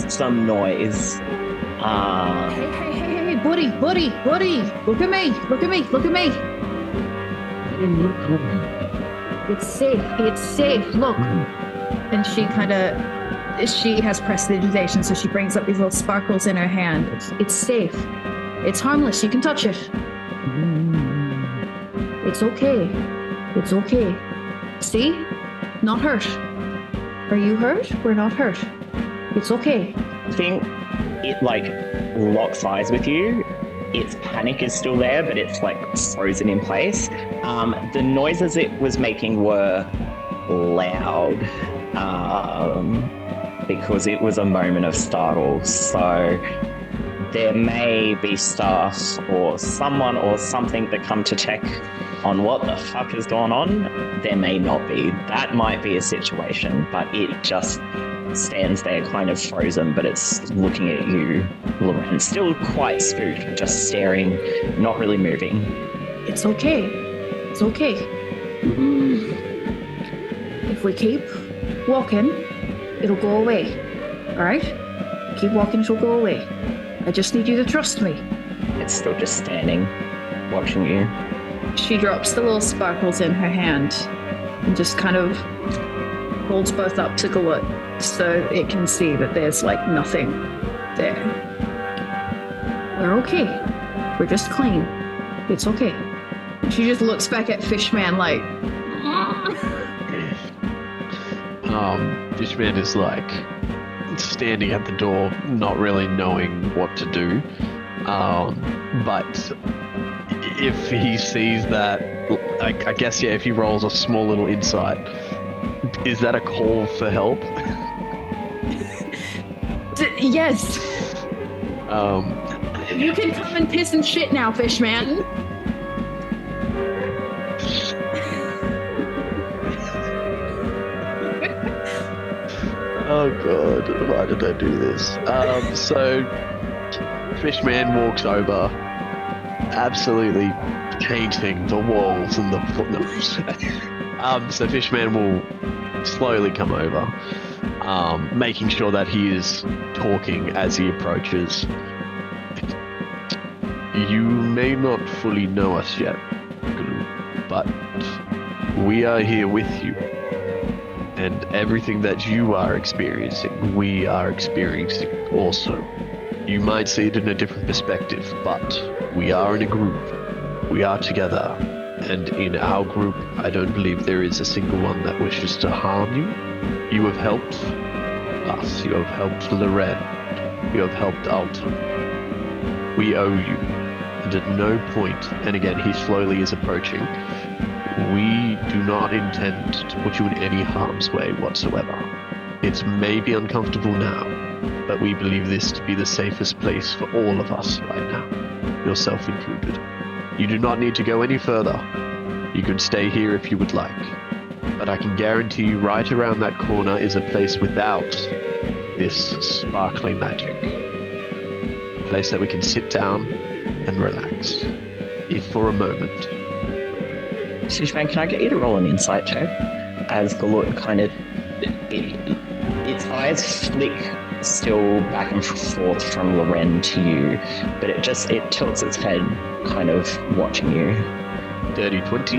some noise. Hey, buddy, look at me. It's safe, look. And she has prestidigitation, so she brings up these little sparkles in her hand. It's safe. It's harmless. You can touch it. It's okay. See? Not hurt. Are you hurt? We're not hurt. It's okay. I think it locks eyes with you. Its panic is still there, but it's frozen in place. The noises it was making were loud because it was a moment of startle. So there may be staff or someone or something that come to check on what the fuck has gone on. There may not be. That might be a situation, but it just stands there kind of frozen, but it's looking at you, Loren, still quite spooked, just staring, not really moving. It's okay. If we keep walking, it'll go away. All right? Keep walking, it'll go away. I just need you to trust me. It's still just standing, watching you. She drops the little sparkles in her hand and just kind of holds both up to Galut so it can see that there's nothing there. We're okay. We're just clean. It's okay. She just looks back at Fishman Fishman is standing at the door, not really knowing what to do. But if he sees that, I guess, if he rolls a small little insight, is that a call for help? Yes. You can come and piss and shit now, Fishman. Oh god, why did I do this? So Fishman walks over, absolutely painting the walls and the footnotes. So Fishman will slowly come over, making sure that he is talking as he approaches. You may not fully know us yet, but we are here with you. And everything that you are experiencing, we are experiencing also. You might see it in a different perspective, but we are in a group. We are together. And in our group, I don't believe there is a single one that wishes to harm you. You have helped us. You have helped Loren. You have helped Alton. We owe you. And at no point, and again, he slowly is approaching, we do not intend to put you in any harm's way whatsoever. It may be uncomfortable now, but we believe this to be the safest place for all of us right now, yourself included. You do not need to go any further. You could stay here if you would like, but I can guarantee you right around that corner is a place without this sparkly magic. A place that we can sit down and relax, if for a moment. Fishman, can I get you to roll an insight check? As Galut kind of, its eyes flick still back and forth from Loren to you, but it tilts its head, kind of watching you. Dirty 20.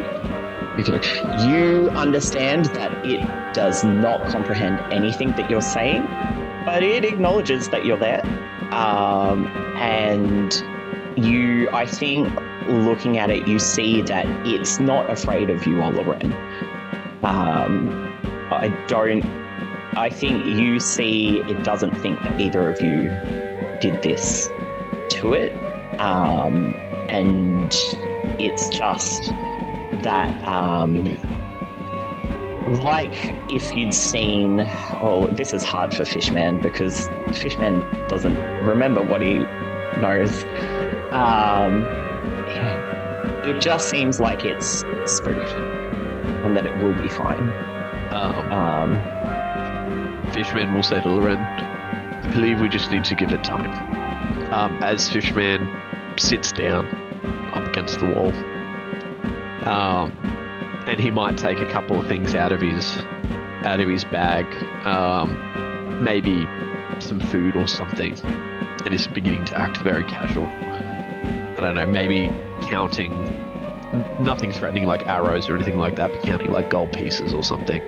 You understand that it does not comprehend anything that you're saying, but it acknowledges that you're there. And you, I think, looking at it, you see that it's not afraid of you or Loren. I think you see it doesn't think that either of you did this to it. And it's just that, like if you'd seen, this is hard for Fishman because Fishman doesn't remember what he knows. It just seems like it's spooked and that it will be fine. Fishman will say to Loren, I believe we just need to give it time. As Fishman sits down up against the wall, and he might take a couple of things out of his bag, maybe some food or something, and is beginning to act very casual. I don't know, maybe counting, nothing threatening like arrows or anything like that, but counting like gold pieces or something.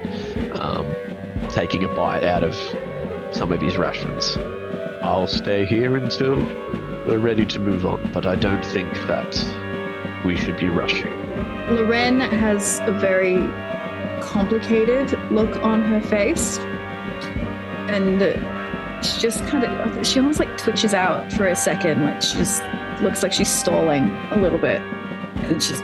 Taking a bite out of some of his rations. I'll stay here until we're ready to move on, but I don't think that we should be rushing. Loren has a very complicated look on her face, and she just she almost like twitches out for a second, like she just looks like she's stalling a little bit, and she's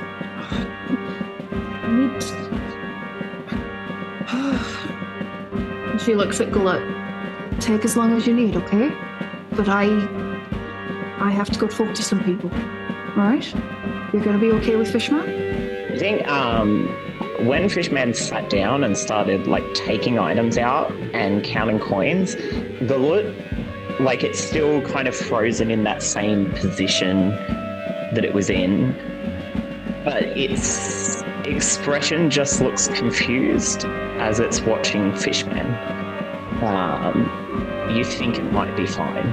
she looks at Glut. Take as long as you need, okay? But I have to go talk to some people. All right? You're gonna be okay with Fishman? I think when Fishman sat down and started like taking items out and counting coins, Galut, like it's still kind of frozen in that same position that it was in, but its expression just looks confused as it's watching Fishman. You think it might be fine.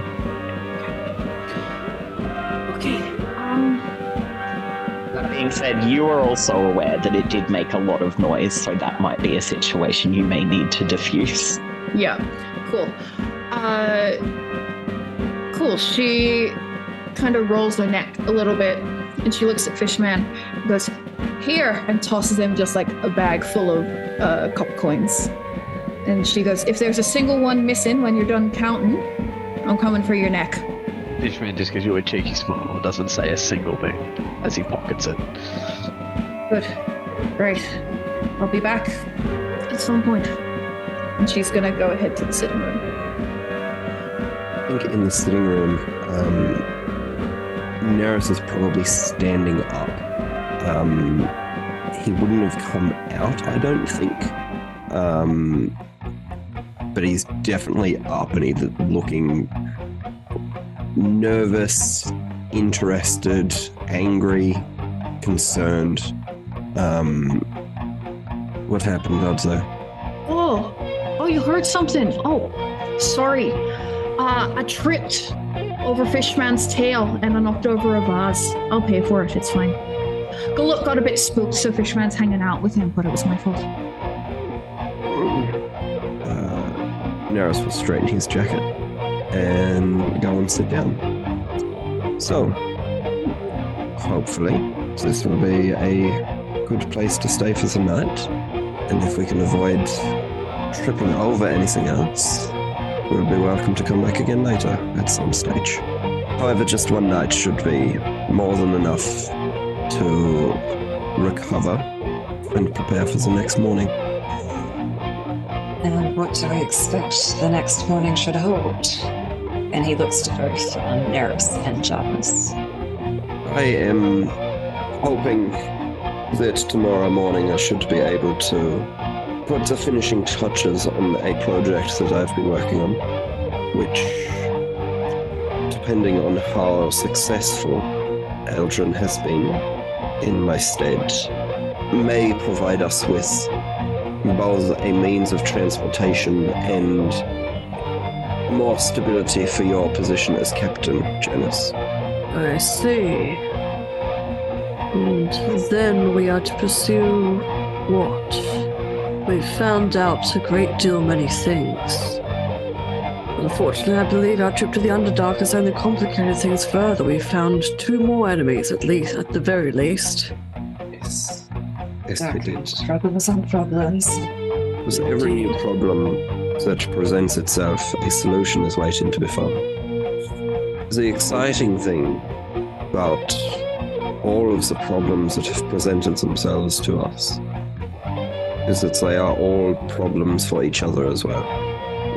Okay. That being said, you are also aware that it did make a lot of noise, so that might be a situation you may need to diffuse. Yeah. Cool. Cool. She kind of rolls her neck a little bit, and she looks at Fishman and goes, "Here," and tosses him just like a bag full of copper coins. And she goes, "If there's a single one missing when you're done counting, I'm coming for your neck." Fishman just gives you a cheeky smile, doesn't say a single thing as he pockets it. Good. Right. I'll be back at some point. And she's gonna go ahead to the sitting room. I think in the sitting room, Neris is probably standing up. He wouldn't have come out, I don't think. But he's definitely up and he's looking nervous, interested, angry, concerned. What happened, 𝗖𝗔𝗦𝗧? Oh, you heard something. Oh, sorry. I tripped over Fishman's tail and I knocked over a vase. I'll pay for it. It's fine. Galut got a bit spooked, so Fishman's hanging out with him, but it was my fault. Neris will straighten his jacket and go and sit down. So, hopefully, this will be a good place to stay for the night. And if we can avoid tripping over anything else, we'll be welcome to come back again later at some stage. However, just one night should be more than enough to recover and prepare for the next morning. And what do we expect the next morning should hold? And he looks to both Neris and Jarvis. I am hoping that tomorrow morning I should be able to put the finishing touches on a project that I've been working on, which, depending on how successful Eldrin has been in my stead, may provide us with both a means of transportation and more stability for your position as Captain, Janice. I see. And then we are to pursue what? We've found out a great deal many things. Unfortunately, I believe our trip to the Underdark has only complicated things further. We found 2 more enemies, at the very least. Yes. Yes, we did. Problems on problems. With every new problem that presents itself, a solution is waiting to be found. The exciting thing about all of the problems that have presented themselves to us is that they are all problems for each other as well.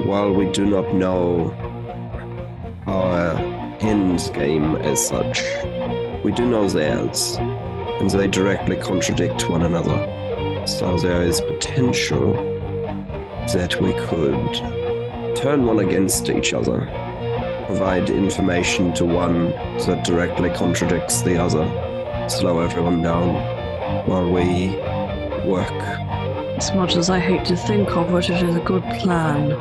While we do not know our end game as such, we do know theirs, and they directly contradict one another. So there is potential that we could turn one against each other, provide information to one that directly contradicts the other, slow everyone down while we work. As much as I hate to think of it, it is a good plan.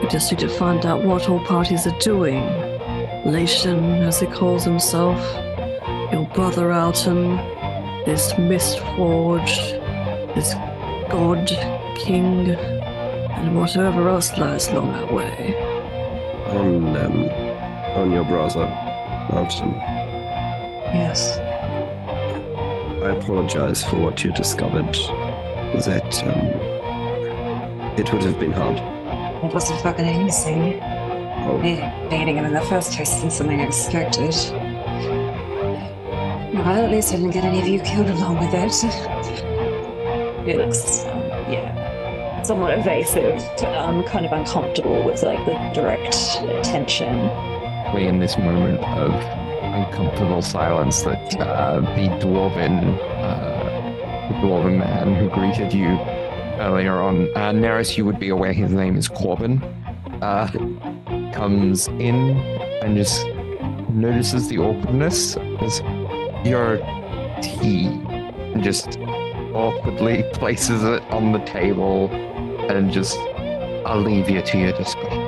We just need to find out what all parties are doing. Lation, as he calls himself, your brother Alton, this Mistforge, this God King, and whatever else lies along our way. On your brother, Alton. Yes. I apologize for what you discovered. That it would have been hard. It wasn't fucking easy. Oh, Beating him in the first place isn't something unexpected. Well, at least I didn't get any of you killed along with it. It looks, somewhat evasive, kind of uncomfortable with like the direct attention. In this moment of uncomfortable silence, that the dwarven man who greeted you earlier on, Neris, you would be aware his name is Corbin, comes in and just notices the awkwardness as your tea and just awkwardly places it on the table and just, I'll leave you to your discussion,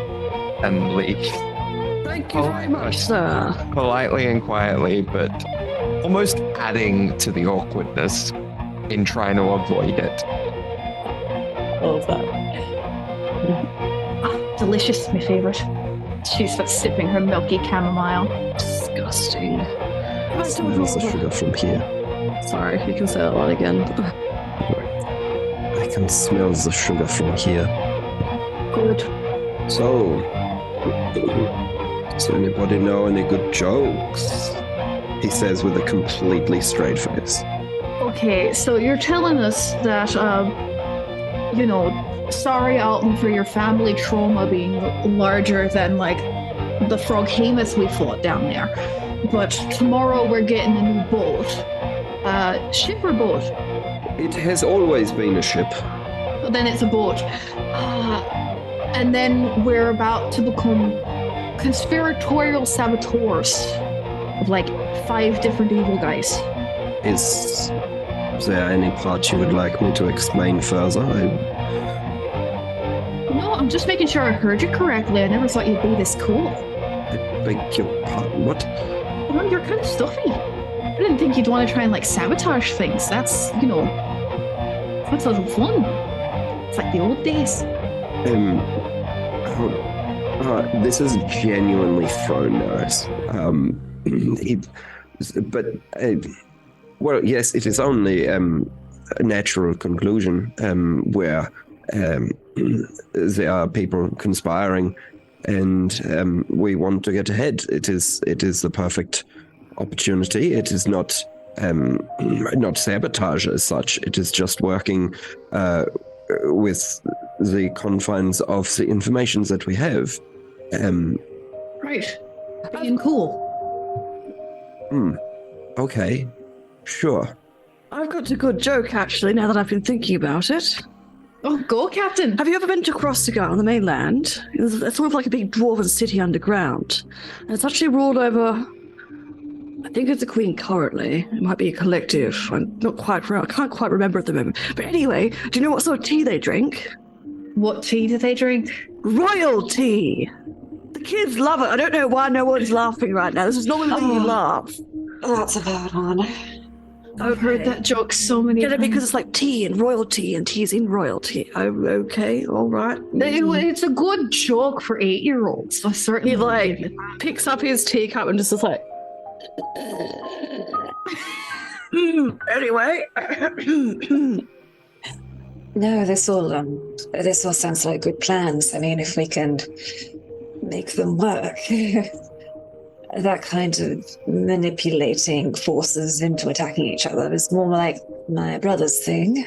and leaves. Thank you very much, sir. Politely and quietly, but almost adding to the awkwardness in trying to avoid it. All of that. Delicious, my favourite. She's sipping her milky chamomile. Disgusting. smells the sugar from here. Sorry, you can say that one again. I can smell the sugar from here. Good. So, does anybody know any good jokes? He says with a completely straight face. Okay, so you're telling us that, sorry, Alton, for your family trauma being larger than, like, the froghemoth we fought down there. But tomorrow we're getting a new boat. Ship or boat? It has always been a ship. Well, then it's a boat. And then we're about to become conspiratorial saboteurs of, like, 5 different evil guys. Is there any part you would like me to explain further? No, I'm just making sure I heard you correctly. I never thought you'd be this cool. I beg your pardon. What? Well, you're kind of stuffy. I didn't think you'd want to try and, like, sabotage things. That's, that's a little fun. It's like the old days. This is genuinely thrown nice. Well, yes, it is only a natural conclusion where there are people conspiring, and we want to get ahead. It is the perfect opportunity. It is not sabotage as such. It is just working with the confines of the information that we have. Right. Being cool. Okay. Sure. I've got a good joke, actually, now that I've been thinking about it. Oh, go, Captain. Have you ever been to Krostigar on the mainland? It's sort of like a big dwarven city underground. And it's actually ruled over... I think it's a queen currently. It might be a collective. I'm not quite sure. I can't quite remember at the moment. But anyway, do you know what sort of tea they drink? What tea do they drink? Royal tea! The kids love it. I don't know why no one's laughing right now. This is not when you laugh. That's a bad one. I've heard that joke so many Get it times. because it's like tea and royalty and tea's in royalty. Oh, okay, all right. It's a good joke for 8-year-olds. I certainly He like believe it. picks up his teacup and just is like. Anyway. No, this all sounds like good plans. I mean, if we can make them work. That kind of manipulating forces into attacking each other is more like my brother's thing.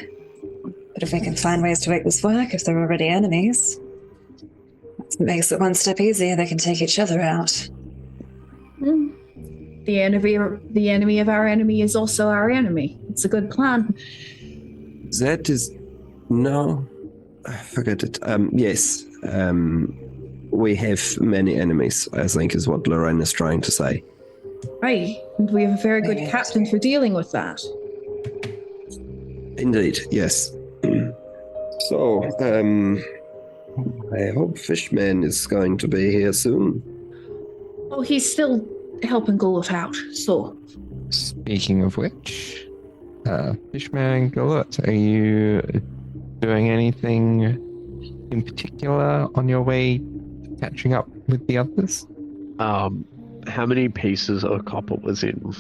But if we can find ways to make this work, if they're already enemies, it makes it one step easier. They can take each other out. The enemy of our enemy is also our enemy. It's a good plan. That is... No. I forget it. Yes. We have many enemies, I think is what Lorraine is trying to say. Right. And we have a very good captain for dealing with that. Indeed, yes. So, I hope Fishman is going to be here soon. Oh, he's still helping Gullet out, so. Speaking of which, Fishman Gullet, are you doing anything in particular on your way catching up with the others? How many pieces of copper was in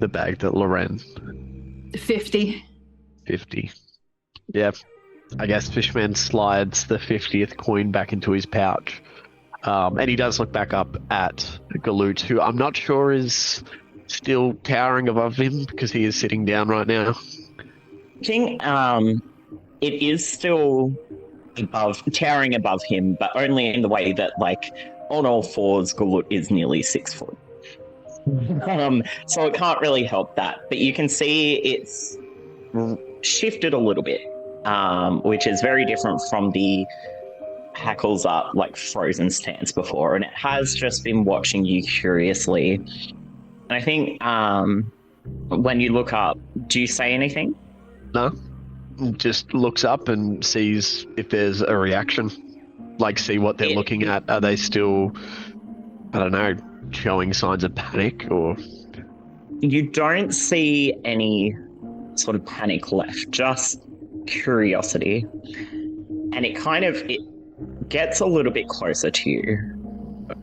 the bag that Loren? 50. 50. Yeah. I guess Fishman slides the 50th coin back into his pouch. And he does look back up at Galoot, who I'm not sure is still towering above him because he is sitting down right now. I think it is still towering above him, but only in the way that, like, on all fours, Galoot is nearly 6 foot. So it can't really help that. But you can see it's shifted a little bit, which is very different from the hackles up, like, frozen stance before. And it has just been watching you curiously. And I think when you look up, do you say anything? No. Just looks up and sees if there's a reaction. Like, see what they're looking at. Are they still, I don't know, showing signs of panic or... You don't see any sort of panic left, just curiosity. And it gets a little bit closer to you,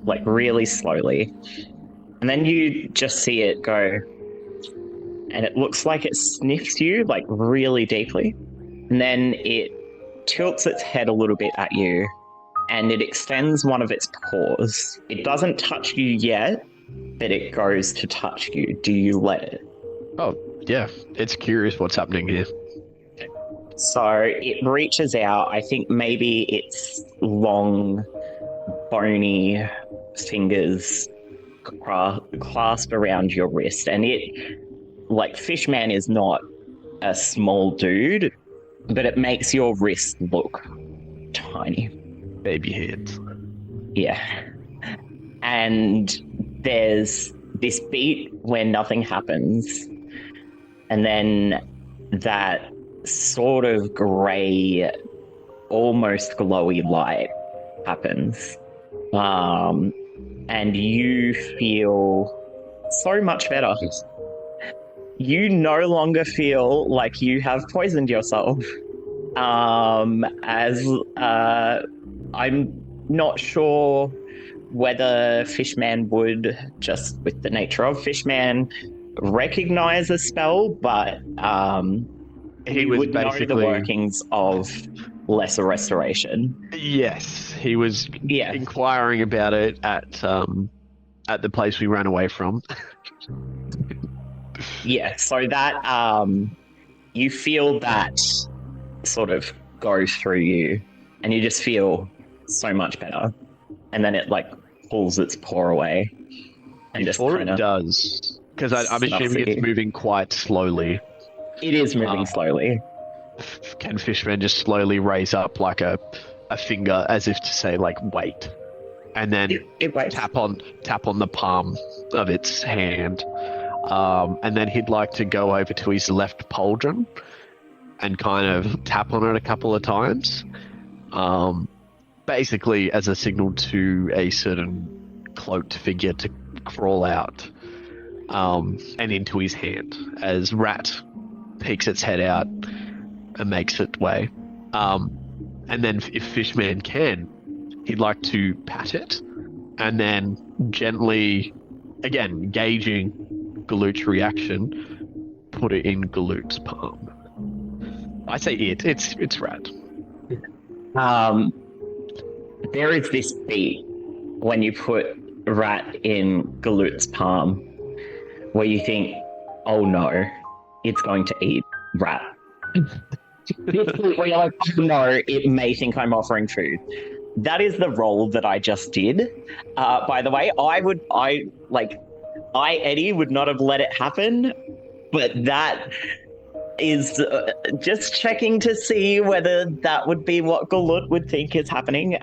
like really slowly. And then you just see it go, and it looks like it sniffs you, like, really deeply. And then it tilts its head a little bit at you, and it extends one of its paws. It doesn't touch you yet, but it goes to touch you. Do you let it? Oh, yeah. It's curious what's happening here. So it reaches out. I think maybe its long, bony fingers clasp around your wrist. And it, like, Fishman is not a small dude, but it makes your wrist look tiny. Baby heads. Yeah. And there's this beat where nothing happens. And then that sort of grey, almost glowy light happens. And you feel so much better. You no longer feel like you have poisoned yourself. I'm not sure whether Fishman would, just with the nature of Fishman, recognize a spell, but he would know the workings of lesser restoration. Yes, he was inquiring about it at the place we ran away from. Yeah, so that you feel that sort of go through you, and you just feel so much better. And then it like pulls its paw away, and just Before kind it of does, because I'm snuffs assuming at it's you. moving quite slowly. It is moving slowly. Can Fishman just slowly raise up like a finger as if to say like wait, and then It waits. tap on the palm of its hand, and then he'd like to go over to his left pauldron and kind of tap on it a couple of times, basically as a signal to a certain cloaked figure to crawl out and into his hand as Rat peeks its head out and makes its way. And then if Fishman can, he'd like to pat it and then gently, again, gauging Galoot's reaction, put it in Galoot's palm. I say it's Rat. There is this beat when you put Rat in Galoot's palm where you think, oh no, it's going to eat Rat. Where you're like, oh no, it may think I'm offering food. That is the roll that I just did. By the way, Eddie, would not have let it happen, but that is just checking to see whether that would be what Galoot would think is happening.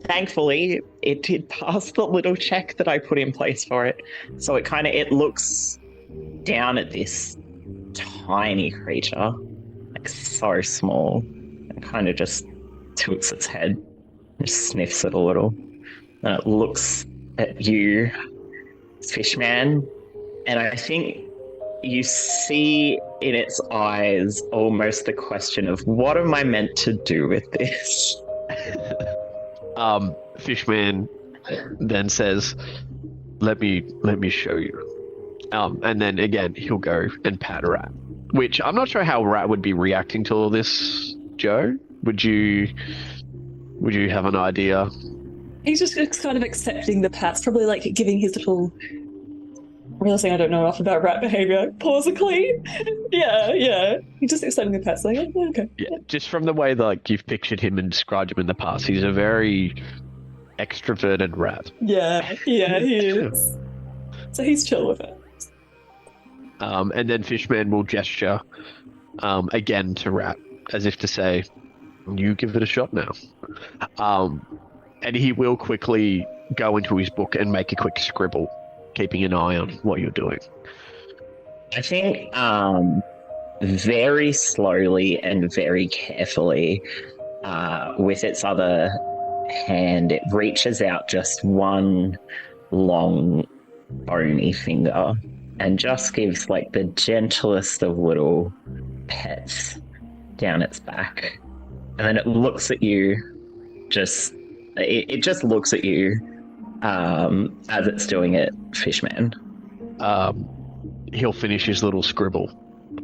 Thankfully, it did pass the little check that I put in place for it. So it looks down at this tiny creature, like so small, and kind of just tilts its head, just sniffs it a little, and it looks at you, Fishman, and I think you see in its eyes almost the question of, what am I meant to do with this? Fishman then says, let me show you. And then again, he'll go and pat Rat, which I'm not sure how Rat would be reacting to all this, Joe. Would you have an idea? He's just kind of accepting the pats, probably like giving his little, realizing I don't know enough about rat behavior. Paws are clean. Yeah. He's just accepting the pats, like, oh, okay. Yeah, just from the way that you've pictured him and described him in the past, he's a very extroverted rat. Yeah, he is. So he's chill with it. And then Fishman will gesture again to Rat, as if to say, you give it a shot now. And he will quickly go into his book and make a quick scribble, keeping an eye on what you're doing. I think very slowly and very carefully, with its other hand, it reaches out just one long bony finger and just gives like the gentlest of little pets down its back. And then it looks at you, it just looks at you as it's doing it, Fishman. He'll finish his little scribble,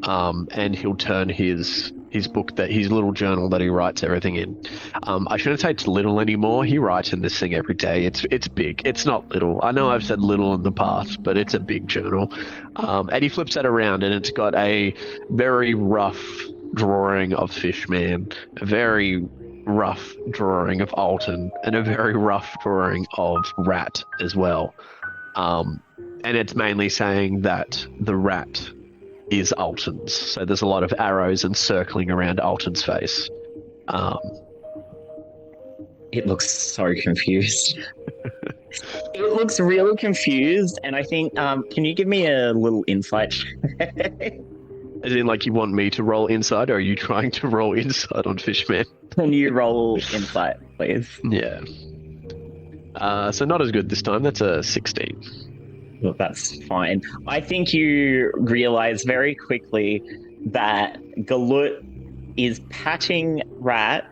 and he'll turn his book, his little journal that he writes everything in. I shouldn't say it's little anymore. He writes in this thing every day. It's big. It's not little. I know I've said little in the past, but it's a big journal. And he flips that around, and it's got a very rough drawing of Fishman, a very rough drawing of Alton, and a very rough drawing of Rat as well. And it's mainly saying that the rat is Alton's. So there's a lot of arrows and circling around Alton's face. It looks so confused. It looks really confused, and I think, can you give me a little insight? As in, like, you want me to roll insight, or are you trying to roll insight on Fishman? Can you roll insight, please? Yeah. So not as good this time. That's a 16. Well, that's fine. I think you realize very quickly that Galoot is patting Rat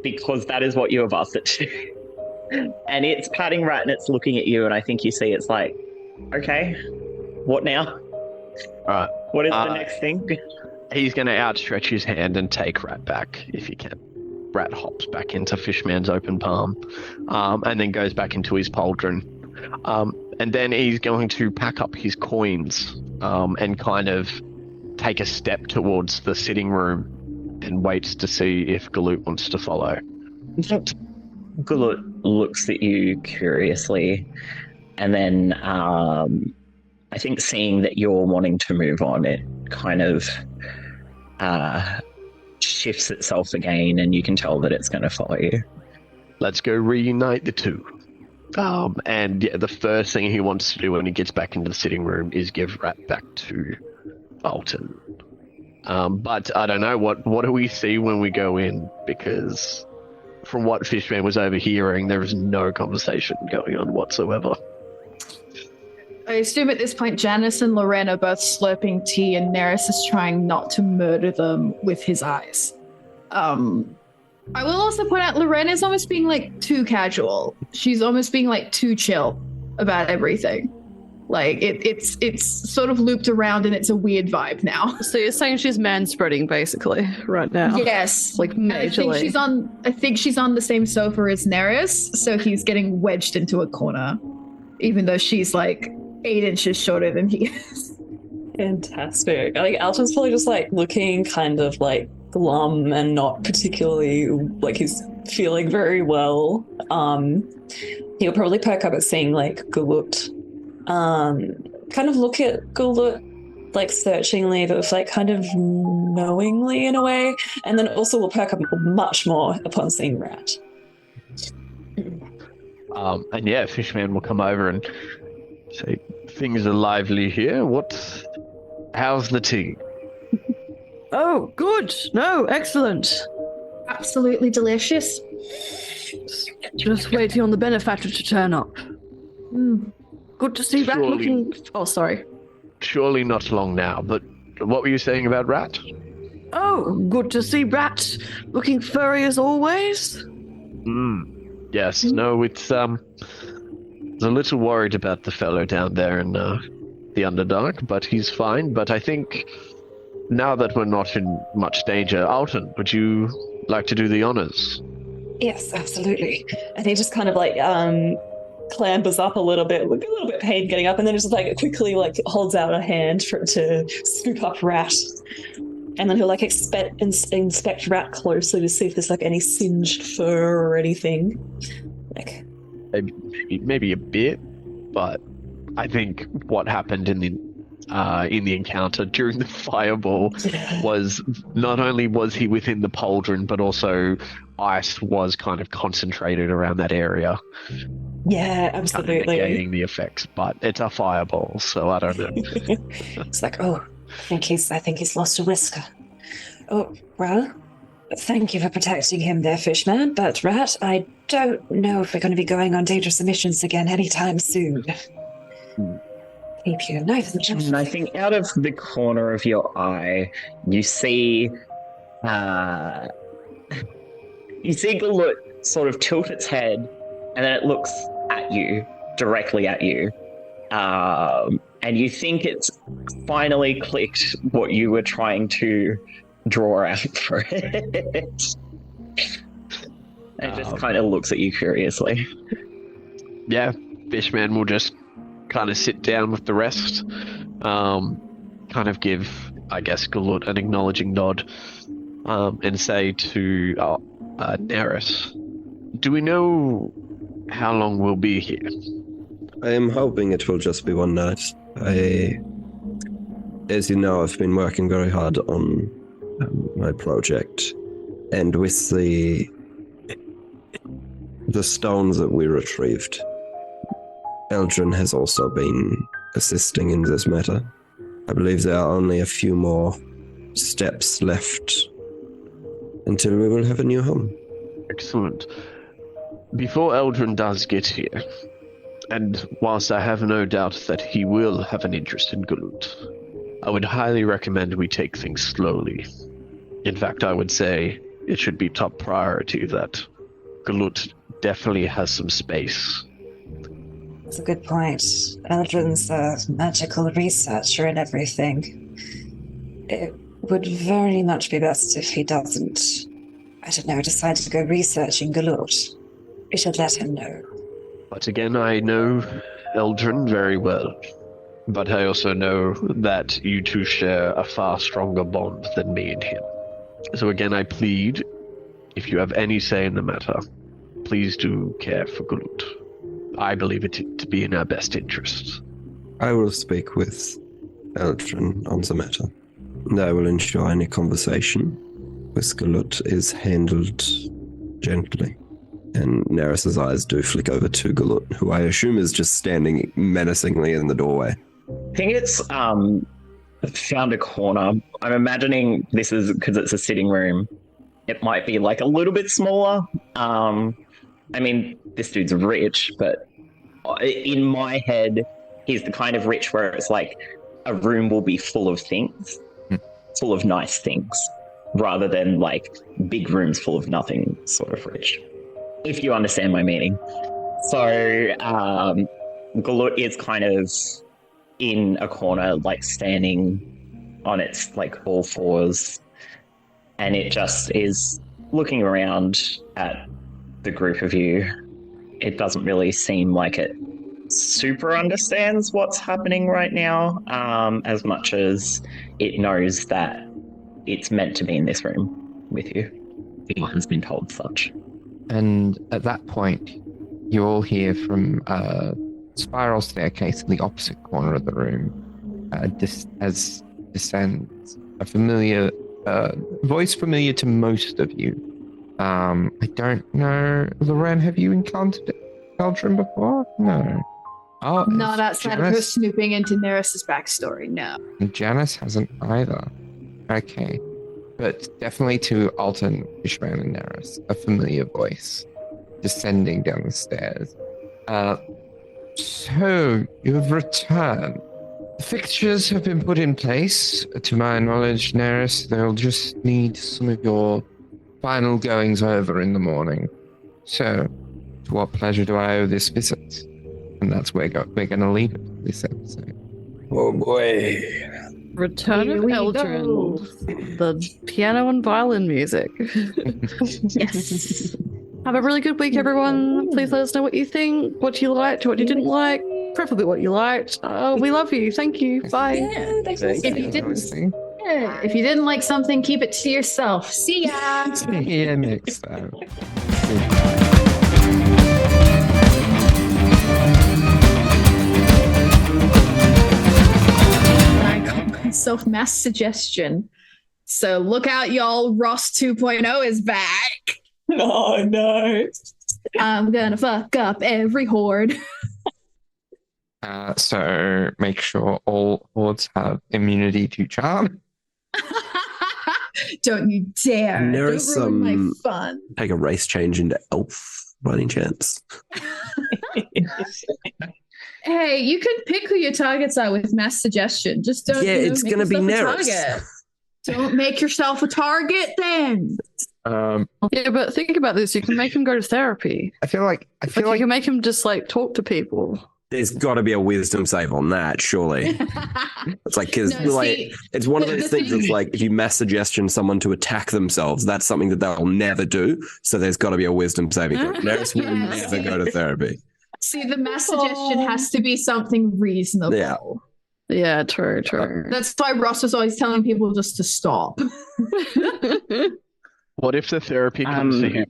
because that is what you have asked it to. And it's patting Rat and it's looking at you, and I think you see it's like, okay, what now? All right. What is the next thing? He's going to outstretch his hand and take Rat back if he can. Rat hops back into Fishman's open palm, and then goes back into his pauldron. And then he's going to pack up his coins and kind of take a step towards the sitting room and waits to see if Galut wants to follow. In fact, Gulut looks at you curiously, and then I think seeing that you're wanting to move on, it kind of shifts itself again, and you can tell that it's going to follow you. Let's go reunite the two. And yeah, the first thing he wants to do when he gets back into the sitting room is give Rat back to Alton. But I don't know, what do we see when we go in? Because from what Fishman was overhearing, there is no conversation going on whatsoever. I assume at this point Janice and Loren are both slurping tea and Neris is trying not to murder them with his eyes. I will also point out Loren is almost being like too casual. She's almost being like too chill about everything. Like it's sort of looped around and it's a weird vibe now. So you're saying she's man-spreading basically right now? Yes. Like majorly. I think she's on the same sofa as Neris, so he's getting wedged into a corner. Even though she's like 8 inches shorter than he is. Fantastic. Like Alton's probably just like looking kind of like glum and not particularly like he's feeling very well. He'll probably perk up at seeing like Gulut. Kind of look at Gulut like searchingly, but with like kind of knowingly in a way. And then also will perk up much more upon seeing Rat. And yeah, Fishman will come over and say, things are lively here. How's the tea? Oh, good. No, excellent. Absolutely delicious. Just waiting on the benefactor to turn up. Good to see Rat Surely- looking... Oh, sorry. Surely not long now, but what were you saying about Rat? Oh, good to see Rat looking furry as always. Yes, no, it's I was a little worried about the fellow down there in the Underdark, but he's fine. But I think now that we're not in much danger, Alton, would you like to do the honors? Yes, absolutely. And he just kind of like clambers up a little bit, with a little bit pain getting up, and then just like quickly like holds out a hand for it to scoop up Rat. And then he'll like inspect Rat closely to see if there's like any singed fur or anything. Like Maybe a bit, but I think what happened in the encounter during the fireball was not only was he within the pauldron, but also ice was kind of concentrated around that area. yeah, Kind of absolutely. negating the effects, but it's a fireball, so I don't know. It's like, oh, I think he's lost a whisker. Oh, well, thank you for protecting him there, Fishman, but Rat, I don't know if we're going to be going on dangerous missions again anytime soon. Keep your knife and And I think out of the corner of your eye, you see Galut sort of tilt its head, and then it looks at you, directly at you. And you think it's finally clicked what you were trying to draw out for it. It just kind of looks at you curiously. Yeah, Fishman will just kind of sit down with the rest, kind of give, I guess, Galut an acknowledging nod, and say to Neris, do we know how long we'll be here? I am hoping it will just be one night. As you know, I've been working very hard on my project, and with the stones that we retrieved, 𝗖𝗔𝗦𝗧 has also been assisting in this matter. I believe there are only a few more steps left until we will have a new home. Excellent. Before 𝗖𝗔𝗦𝗧 does get here, and whilst I have no doubt that he will have an interest in Galut, I would highly recommend we take things slowly. In fact, I would say it should be top priority that Galut definitely has some space. That's a good point. 𝗖𝗔𝗦𝗧's a magical researcher and everything. It would very much be best if he doesn't, I don't know, decide to go researching Galut. We should let him know. But again, I know 𝗖𝗔𝗦𝗧 very well. But I also know that you two share a far stronger bond than me and him. So again, I plead, if you have any say in the matter, please do care for Gulut. I believe it to be in our best interests. I will speak with 𝗖𝗔𝗦𝗧 on the matter. And I will ensure any conversation with Gulut is handled gently. And Neris's eyes do flick over to Gulut, who I assume is just standing menacingly in the doorway. I think it's found a corner. I'm imagining this is because it's a sitting room. It might be like a little bit smaller. I mean, this dude's rich, but in my head, he's the kind of rich where it's like a room will be full of things, full of nice things, rather than like big rooms full of nothing sort of rich, if you understand my meaning. So Gulut is kind of in a corner, like standing on its like all fours, and it just is looking around at the group of you. It doesn't really seem like it super understands what's happening right now, as much as it knows that it's meant to be in this room with you. It has been told such. And at that point, you all hear from a spiral staircase in the opposite corner of the room, as descends a familiar voice familiar to most of you. I don't know, Loren, have you encountered 𝗖𝗔𝗦𝗧 before? No. Oh, Not outside of her Janice, snooping into Neris's backstory, no. Janice hasn't either. Okay. But definitely to Alton, Fishman, and Neris, a familiar voice descending down the stairs. So, you have returned. The fixtures have been put in place. To my knowledge, Neris, they'll just need some of your final goings over in the morning. So, to what pleasure do I owe this visit? And that's where we're going to leave it this episode. Oh boy. Return Here of we 𝗖𝗔𝗦𝗧. The piano and violin music. Yes. Have a really good week, everyone. Please let us know what you think, what you liked, what you didn't like, preferably what you liked. We love you. Thank you. Bye. Yeah, thanks for If you listening. didn't, if you didn't like something, keep it to yourself. See ya. See you next time. I call myself mass suggestion. So look out, y'all. Ross 2.0 is back. Oh no. I'm gonna fuck up every horde. So make sure all hordes have immunity to charm. Don't you dare. And there Don't is ruin my some- fun. Take a race change into elf by any chance. Hey, you can pick who your targets are with mass suggestion. Just don't. Yeah, it's make gonna be yourself a Neris. target. Don't make yourself a target then. Yeah, but think about this. You can make him go to therapy. I feel like You can make him just like talk to people. There's got to be a wisdom save on that, surely. It's like, because No, like, see, it's one of the those things thing- that's like, if you mass suggestion someone to attack themselves, that's something that they'll never do. So there's got to be a wisdom saving throw. Neris will never go to therapy. See, the mass suggestion has to be something reasonable. Yeah. Yeah, true. That's why Ross was always telling people just to stop. What if the therapy comes to him?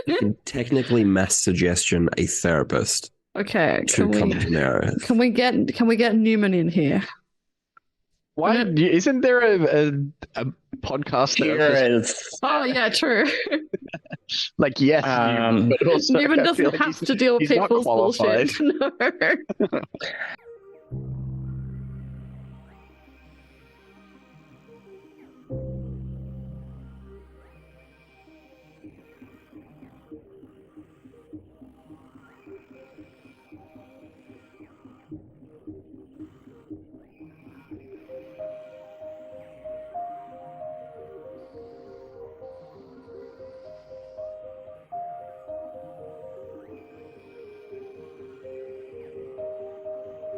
You can technically mass suggestion a therapist Okay, to come to Neris. can we get Newman in here? Why isn't there a podcast therapist? Here is Oh yeah, true. Like, yes, Um, but also Newman I feel doesn't like have to deal with he's not people's qualified. bullshit. No.